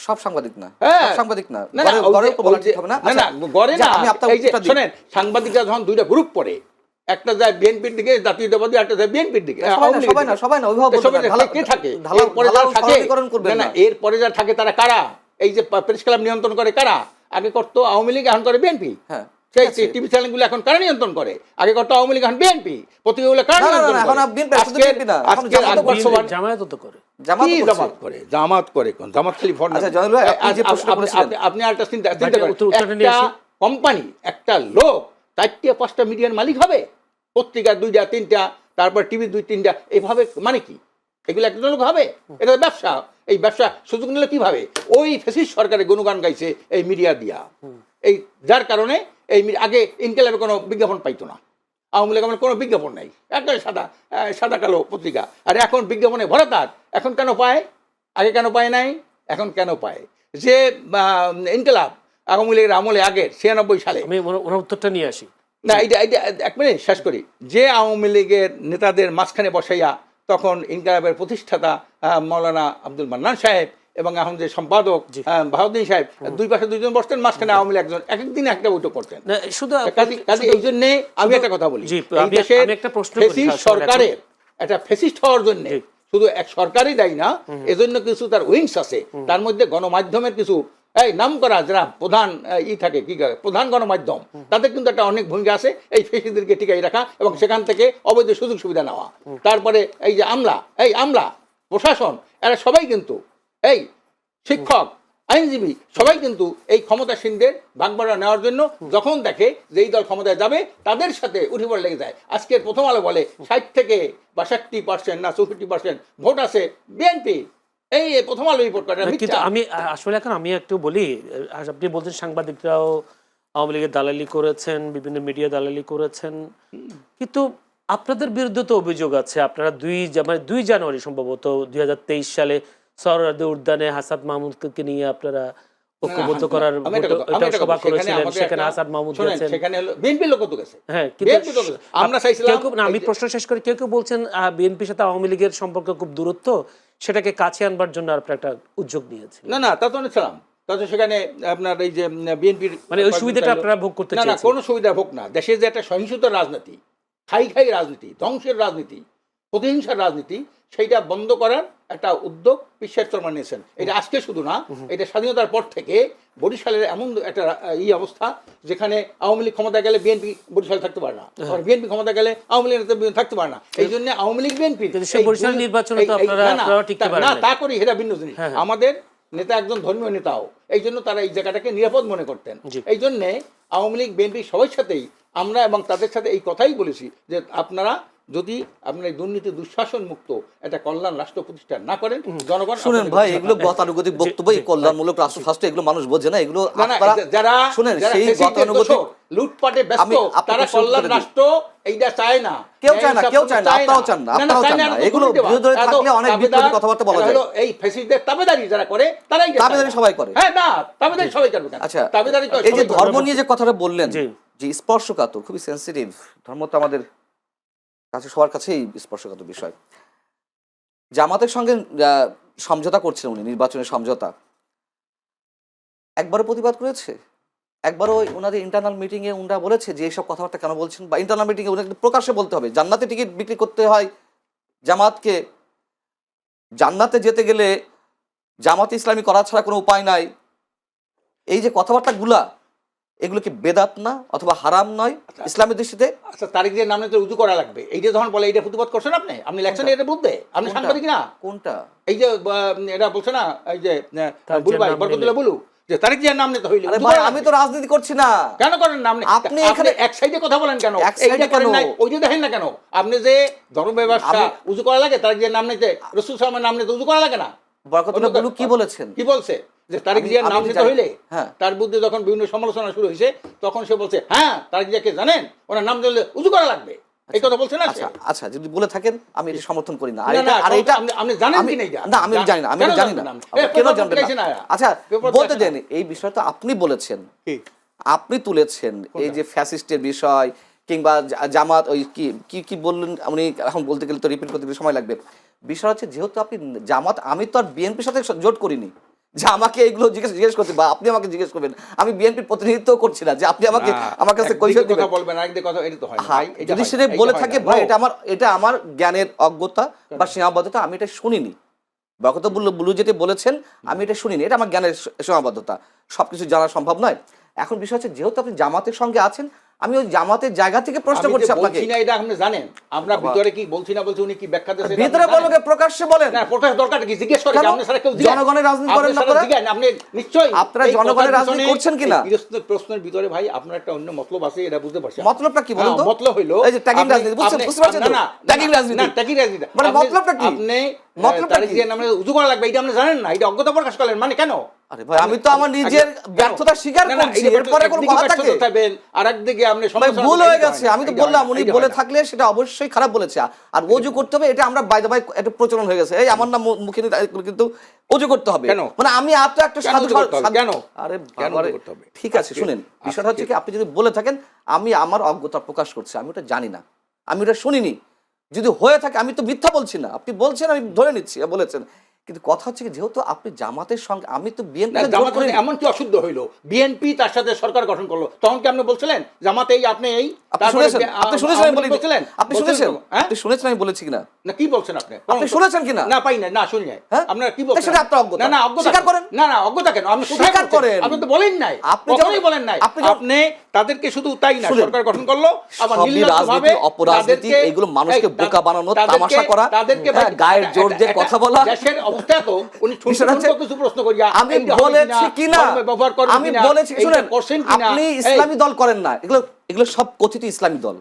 সব সাংবাদিক না, হ্যাঁ। সব সাংবাদিক না, না, না, গড়ের উপর বলা ঠিক হবে না। না, না, গড়ে না। আমি আপনার এই যে উত্তরটা দিই। শোনেন, সাংবাদিকরা যখন 2টা গ্রুপ পড়ে, একটা যায় বিএনপির দিকে জাতীয়তাবাদী, একটা যায় বিএনপির দিকে, সবাই না অভিভাবক কে থাকে এরপরে যারা থাকে, না এরপরে যারা থাকে তারা কারা? এই যে প্রেস ক্লাব নিয়ন্ত্রণ করে কারা? আগে করতো আওয়ামী লীগ, এখন করে বিএনপি। হ্যাঁ, সেই টিভি চ্যানেলগুলো এখন কারা নিয়ন্ত্রণ করে? আগে করতো আওয়ামী লীগ, এখন বিএনপি। পত্রিকাগুলো কারা নিয়ন্ত্রণ করে? জামায়াত তো করে, জামাত করে কোন জামাত খালি ফোন। আচ্ছা জয়নুল ভাই, আপনি যে প্রশ্ন করেছিলেন, আপনি আরেকটা চিন্তা করেন, একটা কোম্পানি, একটা লোক 4-5টা মিডিয়ার মালিক হবে, পত্রিকা 2-3টা, তারপর টিভি 2-3টা, এইভাবে মানে কি? এগুলো একটা লোক হবে? এটা ব্যবসা। এই ব্যবসা সুযোগ নিলে কিভাবে? ওই ফ্যাসিস্ট সরকারের গুণগান গাইছে এই মিডিয়া দিয়া, এই যার কারণে এই আগে ইনকেলাবে কোনো বিজ্ঞাপন পাইতো না, আওয়ামী লীগ আমার কোনো বিজ্ঞাপন নাই, একটা সাদা কালো পত্রিকা, আর এখন বিজ্ঞাপনে ভরা তার। এখন কেন পায়? আগে কেন পায় নাই, এখন কেন পায়? যে ইনকেলাব আওয়ামী লীগের আমলে আগের 96 সালে, আমি ওনার উত্তরটা নিয়ে আসি। না এটা 1 মিনিট শেষ করি। যে আওয়ামী লীগের নেতাদের মাঝখানে বসাইয়া তখন ইনকালাবের প্রতিষ্ঠাতা মৌলানা আব্দুল মান্নান সাহেব এবং এখন যে সম্পাদক বাহাউদ্দিন সাহেব, দুই পাশে 2জন বসতেন, মাঝখানে আওয়ামী লীগ একজন, এক একদিন একটা বৈঠক করতেন। শুধু এই জন্যে আমি একটা কথা বলি, সরকারের একটা ফেসিস্ট হওয়ার জন্য শুধু এক সরকারই দায়ী না, এজন্য কিছু তার উইংস আছে, তার মধ্যে গণমাধ্যমের কিছু এই নাম করা যারা প্রধান থাকে, কি প্রধান গণমাধ্যম, তাদের কিন্তু একটা অনেক ভূমিকা আছে এই ফেসিদেরকে টিকাই রাখা এবং সেখান থেকে অবৈধ সুযোগ সুবিধা নেওয়া। তারপরে এই যে আমলা প্রশাসন, এরা সবাই কিন্তু এই শিক্ষক, আইনজীবী সবাই কিন্তু এই ক্ষমতাসীনদের ভাগবাড়া নেওয়ার জন্য যখন দেখে যে এই দল ক্ষমতায় যাবে তাদের সাথে উঠে পড়ে লেগে যায়। আজকের প্রথম আলো বলে 60 থেকে 62% না 64% ভোট আছে বিএনপি। এই প্রথম আলো রিপোর্ট করে। কিন্তু আমি আসলে এখন আমি একটু বলি, আপনি বলছেন সাংবাদিকরাও আওয়ামী লীগের দালালি করেছেন, বিভিন্ন মিডিয়া দালালি করেছেন, কিন্তু আপনাদের বিরুদ্ধে তো অভিযোগ আছে। আপনারা 2 জানুয়ারি সম্ভবত 2023 সালে সহরাওয়ার্দী উদ্যানে হাসান মাহমুদকে নিয়ে আপনারা ঐক্যবদ্ধ করার সভা করেছিলেন, সেখানে হাসান মাহমুদ গেছেন, সেখানে বিএনপি লোক তো গেছে। হ্যাঁ, কিন্তু আমরা চাইছিলাম, আমি প্রশ্ন শেষ করি, কেউ বলছেন বিএনপির সাথে আওয়ামী লীগের সম্পর্ক খুব দূরত্ব, সেটাকে কাছে আনবার জন্য আপনারা একটা উদ্যোগ নিয়েছেন। না তা তো নিয়েছিলাম, তাতে সেখানে আপনার এই যে বিএনপির মানে ওই সুবিধাটা আপনারা ভোগ করতে চাইছেন? না, কোনো সুবিধা ভোগ না। দেশে যে একটা সহিংসতার রাজনীতি, খাই রাজনীতি, ধ্বংসের রাজনীতি, প্রতিহিংসার রাজনীতি, সেইটা বন্ধ করার একটা উদ্যোগ বিশ্বের চর্মা নিয়েছেন। এটা আজকে শুধু না, এটা স্বাধীনতার পর থেকে বরিশালের এমন একটা অবস্থা যেখানে আওয়ামী লীগ ক্ষমতা গেলে বিএনপি বরিশালে থাকতে পারে না, আর বিএনপি ক্ষমতা গেলে আওয়ামী লীগ থাকতে পারে না। এই জন্য আওয়ামী লীগ বিএনপি না তা করি, এটা ভিন্ন জিনিস। আমাদের নেতা একজন ধর্মীয় নেতাও, এই জন্য তারা এই জায়গাটাকে নিরাপদ মনে করতেন। এই জন্যে আওয়ামী লীগ বিএনপি সবার সাথেই আমরা এবং তাদের সাথে এই কথাই বলেছি যে আপনারা যদি আপনার দুর্নীতি দুঃশাসন মুক্ত একটা কল্যাণ রাষ্ট্র প্রতিষ্ঠা না করেন, জনগণ শুনেন ভাই, এগুলো গতানুগতিক বক্তব্য, এই কল্যাণমূলক রাষ্ট্র ফাস্ট এগুলো মানুষ বোঝে না। এগুলো যারা শুনেন সেই গতানুগতিক লুটপাটে ব্যস্ত, তারা কল্যাণ রাষ্ট্র এইটা চায় না, কেউ চায় না, আপনারাও চান না, আপনারাও চান না। এগুলো বিরোধী থাকলে অনেক বিরোধী কথাবার্তা বলা যায়। এই ফ্যাসিস্টদের তাবেদারি যারা করে, তারাই তাবেদারি সবাই করে। হ্যাঁ, না তাবেদারি সবাই করবে। আচ্ছা, তাবেদারি তো এই যে ধর্ম নিয়ে যে কথাটা বললেন, যে স্পর্শকাতর, খুবই সেনসিটিভ, ধর্ম তো আমাদের কাছে সবার কাছেই স্পর্শকাতর বিষয়। জামাতের সঙ্গে সমঝোতা করছিলেন উনি, নির্বাচনের সমঝোতা, একবারও প্রতিবাদ করেছে? একবারও ওনাদের ইন্টারনাল মিটিংয়ে উনারা বলেছে যে এইসব কথাবার্তা কেন বলছেন? বা ইন্টারনাল মিটিংয়ে ওনাকে প্রকাশ্যে বলতে হবে জান্নাতে টিকিট বিক্রি করতে হয় জামাতকে, জান্নাতে যেতে গেলে জামাত ইসলামী করা ছাড়া কোনো উপায় নাই, এই যে কথাবার্তাগুলা, এগুলো কি বেদাত না অথবা হারাম নয় ইসলামের দৃষ্টিতে? আচ্ছা, তারিখ দিয়ে নামে তো উজু করা লাগবে, এইটা যখন বলে এইটা প্রতিবাদ করছেন আপনি লেখছেন এটা বুঝতে, আপনি সাংবাদিক না? কোনটা? এই যে এটা বলছে না, এই যে বুলু ভাই বরকতুল্লাহ বুলু, যে তারেক জিয়ার নাম নিতে হইলে আরে উজু ভাই করা আমি লাগবে। তো রাজনীতি করছি না। কেন করেন না আপনি? আপনি আপনি এখানে এক সাইডে কথা বলেন কেন? এক সাইডে এইটা করেন কেন? নাই, ওই যে দেখেন না কেন? আপনি যে ধর্ম ব্যবস্থা আমি- উজু করা লাগে, তারেক জিয়ার নাম নিতে, রসুল সালামের নাম নিতে উজু করা লাগে না? বরকতুল্লাহ বুলু কি বলেছেন? কি বলছে? যে তারেক জিয়ার আমি নাম তো নিতে জানি। হইলে হ্যাঁ। তার বিরুদ্ধে যখন বিভিন্ন সমালোচনা শুরু হয়েছে তখন সে বলছে হ্যাঁ তারেক জিয়াকে জানেন ওনার নাম দিলে উজু করা লাগবে, এই কথা বলছে না সে? আচ্ছা আচ্ছা যদি বলে থাকেন আমি এটা সমর্থন করি না। আর না, এটা না, আর এটা আপনি জানেন আমি- কি না এটা? না আমি জানি না, আমি কেন এটা জানি না। জানবেন না? কেন পেপার জানবেন publication না? আয়া। আচ্ছা পেপার বলতে publication দেন, এই বিষয়টা আপনি বলেছেন, কি? আপনি তুলেছেন এই যে ফ্যাসিস্টের বিষয় কিংবা জামাত ওই কি কি কি বললেন উনি, এখন বলতে গেলে তো রিপিট করতে গেলে সময় লাগবে। বিষয় হচ্ছে যেহেতু আপনি জামাত, আমি তো আর বিএনপির সাথে জোট করিনি যে আমাকে এগুলো জিজ্ঞেস করতে বা আপনি আমাকে জিজ্ঞেস করবেন। আমি বিএনপির প্রতিনিধিত্ব করছি না যে আপনি আমাকে আমার কাছে কৈফিয়ত দিবেন। কথা বলবেন আরেকদিকে কথা, এটা তো হয় না হ্যাঁ, ভাই, এটা যদি হয় না, সেটা এটা বলে হয় থাকে না। ভাই No. এটা আমার জ্ঞানের অজ্ঞতা বা সীমাবদ্ধতা, আমি এটা শুনিনি। বরকত বুলু যেটা বলেছেন আমি এটা শুনিনি, এটা আমার জ্ঞানের সীমাবদ্ধতা, সবকিছু জানা সম্ভব নয়। এখন বিষয় হচ্ছে যেহেতু আপনি জামাতের সঙ্গে আছেন, আমি ওই জামাতের জায়গা থেকে প্রশ্ন আমি যে করছি আপনাকে। বলছি না এটা আপনি জানেন, আমরা বাবা। ভিতরে কি বলছি না বলছি উনি কি ব্যাখ্যা দিয়েছেন এটা ভিতরে আপনি জানেন? বলবে প্রকাশ্যে বলেন। না প্রকাশ দরকার কি? জিজ্ঞেস করে কেন? আপনি সারা কেউ জিজ্ঞেস জনগণের রাজনীতি করেন না আপনি আপনারা? জিজ্ঞেস, আপনি নিশ্চয়ই আপনারা এই জনগণের কথার রাজনীতি পিছনে করছেন কিনা? এই প্রশ্নের ভিতরে ভাই আপনার একটা অন্য মতলব আছে, এটা বুঝতে পারছেন? মতলবটা কি বলুন তো? মতলব হইলো এই যে ট্যাগিং আপনি- রাজনীতি, বুঝতে আপনি- পারছেন তো? না, না, ট্যাগিং না, রাজনীতি। না, ট্যাগিং রাজনীতি। মানে আপনি- মতলবটা কি? আপনি মতলবটা তারেক কি? জিয়ার নামে উজু করা লাগবে, এটা আপনি জানেন না, এটা অজ্ঞতা প্রকাশ করলেন মানে কেন? আরে ভাই আমি তো আমার নিজের ব্যর্থতা স্বীকার না, না, করছি, এটা এরপরে কোনো একদিকে কথা থাকে? ব্যর্থতা থাকবেন, আর একদিকে আপনি ভাই সমালোচনা ভুল করবেন, হয়ে এটা গেছে, হয় না, আমি তো এটা বললাম হয় না, উনি এটা বলে হয় না। থাকলে সেটা অবশ্যই খারাপ বলেছে। আর অজু করতে হবে এটা আমরা বাই দ্য বাই একটা প্রচলন হয়ে গেছে, এই আমার নাম মুখে নিয়ে কিন্তু অজু করতে হবে। কেন? মানে আমি একটা কেন সাধু অজু করতে হবে? সাধু- কেন? আরে কেন বাবারে, অজু করতে হবে? ঠিক আছে আজকে- শুনেন, বিষয়টা হচ্ছে কি আপনি যদি বলে থাকেন আমি আমার অজ্ঞতা প্রকাশ করছি, আমি ওটা জানি না, আমি ওটা শুনিনি। যদি হয়ে থাকে আমি তো মিথ্যা বলছি না, আপনি বলছেন আমি ধরে নিচ্ছি বলেছেন, কিন্তু কথা হচ্ছে কি যেহেতু আপনি জামাতের সঙ্গে, আমি তো বিএনপি না, জামাত যদি এমন কি অশুদ্ধ হইলো, বিএনপি তার সাথে সরকার গঠন করলো, তখন কি আপনি বলছিলেন জামাতে এই আপনি এই আপনি তারপরে শুনেছেন, আপনি শুনেছেন আমি বলি, বলছিলেন? আপনি শুনেছেন, হ্যাঁ? আপনি শুনেছেন আমি বলেছি কিনা? না কি বলছেন আপনি? আপনি শুনেছেন কিনা? না পাই না, না শুনি নাই। হ্যাঁ? আপনারা কি তা বলছেন? সেটা আপনার অজ্ঞতা। না না অজ্ঞতা স্বীকার কেন? করেন। না না অজ্ঞতা কেন? আপনি কোথায় স্বীকার বলছেন? করেন। আপনি তো বলেন নাই, আপনি কখনোই যখন- বলেন নাই। আপনি যখন- আপনি তাদেরকে শুধু তাই না শুনেন, সরকার গঠন করলো, আবার সবই নির্লজ্জভাবে রাজনীতি, অপরাজনীতি, তাদেরকে- এগুলো মানুষকে এই, বোকা বানানো, তাদেরকে- তামাশা করা, তাদেরকে হ্যাঁ, গায়ের জোর দিয়ে কথা বলা। দেশের অবস্থা তো উনি বিষয়টা হচ্ছে- কিছু প্রশ্ন করিয়া আমি এইটা হবে বলেছি কিনা, ধর্মে ব্যবহার করবেন আমি কিনা, বলেছি এইটা শুনেন, করছেন কিনা, আপনি এই- ইসলামী দল করেন না, এগুলো এগুলো সব কথিত ইসলামী দল।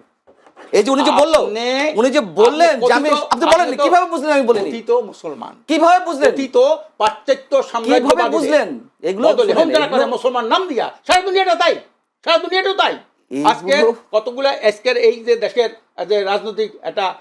এই যে উনি যে বললো, আপনি- উনি যে বললেন যে আমি, কথিত- আপনি বলেন আপনি তো কিভাবে বুঝলেন আমি বলিনি? কথিত মুসলমান, কিভাবে বুঝলেন? কথিত পাশ্চাত্য কিভাবে সাম্রাজ্যবাদীদের বুঝলেন? এগুলো বদলে শুনেন, হত্যা করে এগুলো- মুসলমান নাম দিয়া সারা দুনিয়াটা তাই, সারা দুনিয়াটাও তাই। এইগুলো- আজকে কতগুলা আজকের এই যে দেশের যে রাজনৈতিক একটা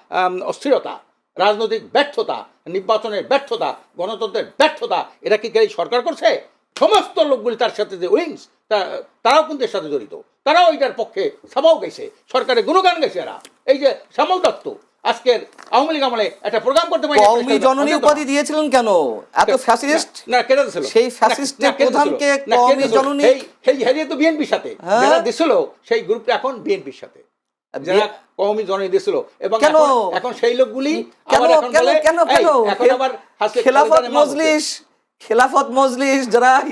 অস্থিরতা, রাজনৈতিক ব্যর্থতা, নির্বাচনের ব্যর্থতা, গণতন্ত্রের ব্যর্থতা, এটা কি এই সরকার করছে? সমস্ত লোকগুলি তার সাথে যে উইংস, তারাও কিন্তু এর সাথে জড়িত, তারাও এইটার পক্ষে সভাও গেছে, সরকারের গুণগান গেছে এরা। এই যে শ্যামল দত্ত আজকের আওয়ামী লীগ আমলে একটা প্রোগ্রাম করতে পারে, কওমি জননী উপাধি দিয়েছিলেন কেন? এত ফ্যাসিস্ট, না কেটে দিছিল, সেই ফ্যাসিস্টের প্রধানকে কওমি জননী, হেরিয়ে তো বিএনপির সাথে হ্যাঁ? যারা দিছিল, সেই গ্রুপটা এখন বিএনপির সাথে, যারা কওমি জননী দিছিল, এবং কেন? এখন সেই লোকগুলি কেন আবার এখন কেন বলে, কেন এই, কেন এখন আবার হাসিনা খেলাফত খালেদার মা বলছে। মজলিস, খেলাফত মজলিস যারা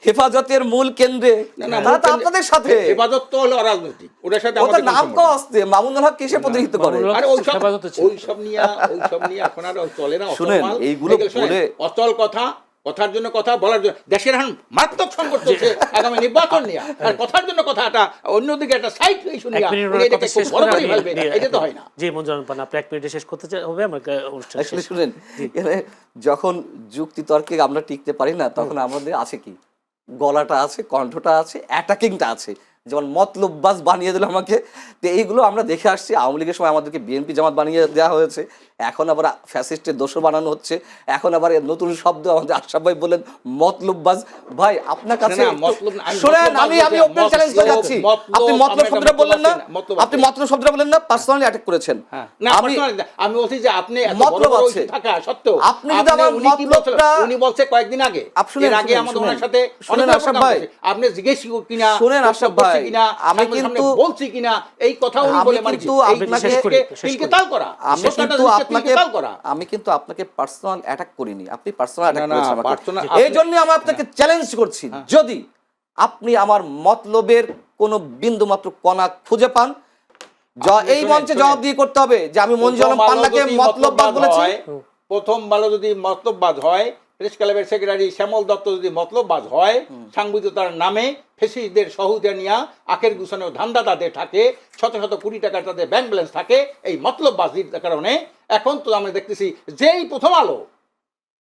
হেফাজতের মূল কেন্দ্রে, না, না, তারা তো মূল আপনাদের সাথে, হেফাজত তো হলো রাজনৈতিক, ওটার সাথে ওদের আমাদের কোনো নাম সম্পর্ক কো নেই। আসছে মামুনুল হক কিসে প্রতিনিধিত্ব করে? মামুনুল হক আরে হেফাজতে ছিল। ওইসব নিয়ে এখন আর চলে না, শুনেন, অচল মাল। এইগুলো এগুলো শুনেন, বলে- অচল কথা, কথার জন্য কথা বলার জন্য দেশের এখন মারাত্মক সংকট চলছে আগামী নির্বাচন নিয়ে, আর কথার জন্য কথাটা অন্যদিকে একটা সাইড ইস্যু এক নিয়ে মিনিট উনি ওনার এটাকে কথা খুব শেষ বড় করে করে আমি ফেলবে, দিয়ে- এটা তো হয় না। জি মঞ্জুরুল পান, আপনি 1 মিনিটে শেষ করতে হবে, আমার অনুষ্ঠান আসলে শেষ। শুনেন, এখানে যখন যুক্তি তর্কে আমরা টিকতে পারি না, তখন আমাদের আছে কি, গলাটা আছে, কণ্ঠটা আছে, অ্যাটাকিংটা আছে। যেমন মতলববাজ বানিয়ে দিল আমাকে, তো এইগুলো আমরা দেখে আসছি। আওয়ামী লীগের সময় আমাদেরকে বিএনপি জামাত বানিয়ে দেওয়া হয়েছে, এখন আবার ফ্যাসিস্টের দোষর বানানো হচ্ছে, এখন আবার এর নতুন শব্দ আমাদের আশরাফ ভাই বললেন মতলববাজ। ভাই আপনার কাছে না, মতলব না, আমি শুনেন, মতলববাজ আমি বলতে- ওপেন চ্যালেঞ্জ করে যাচ্ছি। মতলব, আপনি মতলব আমি একটা শব্দটা বললেন না, মতলব আছে না, আপনি মতলব শব্দটা বললেন না, পার্সোনালি অ্যাটাক করেছেন। হ্যাঁ, না, আমি personally না, আমি বলছি যে আপনি এত বড় মতলব বড় আছে। issue থাকা সত্ত্বেও আপনি যদি আমার উনি কি বলছিল? মতলবটা- উনি বলছে কয়েকদিন আগে, শুনেন, এর আগে শুনেন, আমাদের শুনেন, ওনার সাথে শুনেন অনেক আশরাফ program ভাই, করেছে। আপনি জিজ্ঞেস কিনা, শুনেন প্রশ্ন আশরাফ করছে ভাই, কিনা, আমি সামনে সামনে কিন্তু- বলছি কিনা, এই কথা উনি আমি বলে মানে কিন্তু কি? এই আপনাকে- শেষ করি, শেষ তিলকে করি। তাল করা, আমি সত্যটা কিন্তু জিনিসকে আপনাকে তিলকে তাল করা। আমি কিন্তু আপনাকে পার্সোনাল অ্যাটাক করিনি, আপনি পার্সোনাল অ্যাটাক না, করেছেন আমাকে। personal- এই জন্য আমি আপনাকে চ্যালেঞ্জ করছি, যদি আপনি আমার মতলবের কোনো বিন্দু মাত্র কণা খুঁজে পান, আপনি এই শুনেন, মঞ্চে শুনেন। জবাব দিয়ে করতে হবে যে আমি মঞ্জুর আলম প্রথম আলো পান্নাকে যদি মতলববাজ বলেছি। হয়, প্রথম ভালো যদি মতলববাজ হয়, প্রেস ক্লাবের সেক্রেটারি শ্যামল দত্ত যদি মতলববাজ হয়, সাংবাদিকতার নামে ফেসিস্টদের সহযোগিতা নিয়ে আখের গুছানো ধান্দা তাদের থাকে, শত শত কোটি টাকা তাদের ব্যাংক ব্যালেন্স থাকে, এই মতলববাজির কারণে এখন তো আমরা দেখতেছি যেই প্রথম আলো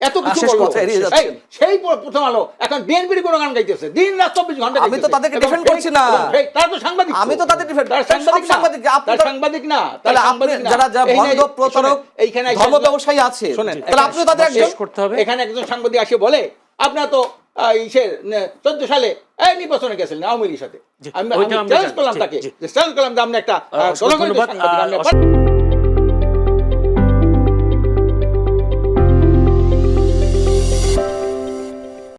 এত কিছু শেষ বললো, কথা এড়িয়ে যাচ্ছেন। সেই প্রথম আলো এখন বিএনপির কোনো গান গাইতেছে দিন রাত 24 ঘন্টা আমি তো গাইতেছে। তাদেরকে এবং defend সেই- করছি না। এবং সেই- তারা তো সাংবাদিক, আমি তো তাদের defend- তারা সব সাংবাদিক না, সাংবাদিক, আপনি তারা তো- সাংবাদিক না, তারা তাহলে আপনি সাংবাদিক না। যারা এই ভণ্ড যে- প্রতারক এইখানে একজন- ধর্ম ব্যবসায়ী আছে, শোনেন, তাহলে আপনি তাদের একজন। শেষ করতে হবে। এখানে একজন সাংবাদিক আসে বলে আপনারা তো 14 সালে এই নির্বাচনে গেছিলেন আওয়ামী লীগের সাথে। জি, আমি ওইটা আমরা চ্যালেঞ্জ জানি। করলাম জি, তাকে, জি। চ্যালেঞ্জ করলাম যে আপনি একটা জনগণের ধন্যবাদ। সাংবাদিক, আপনি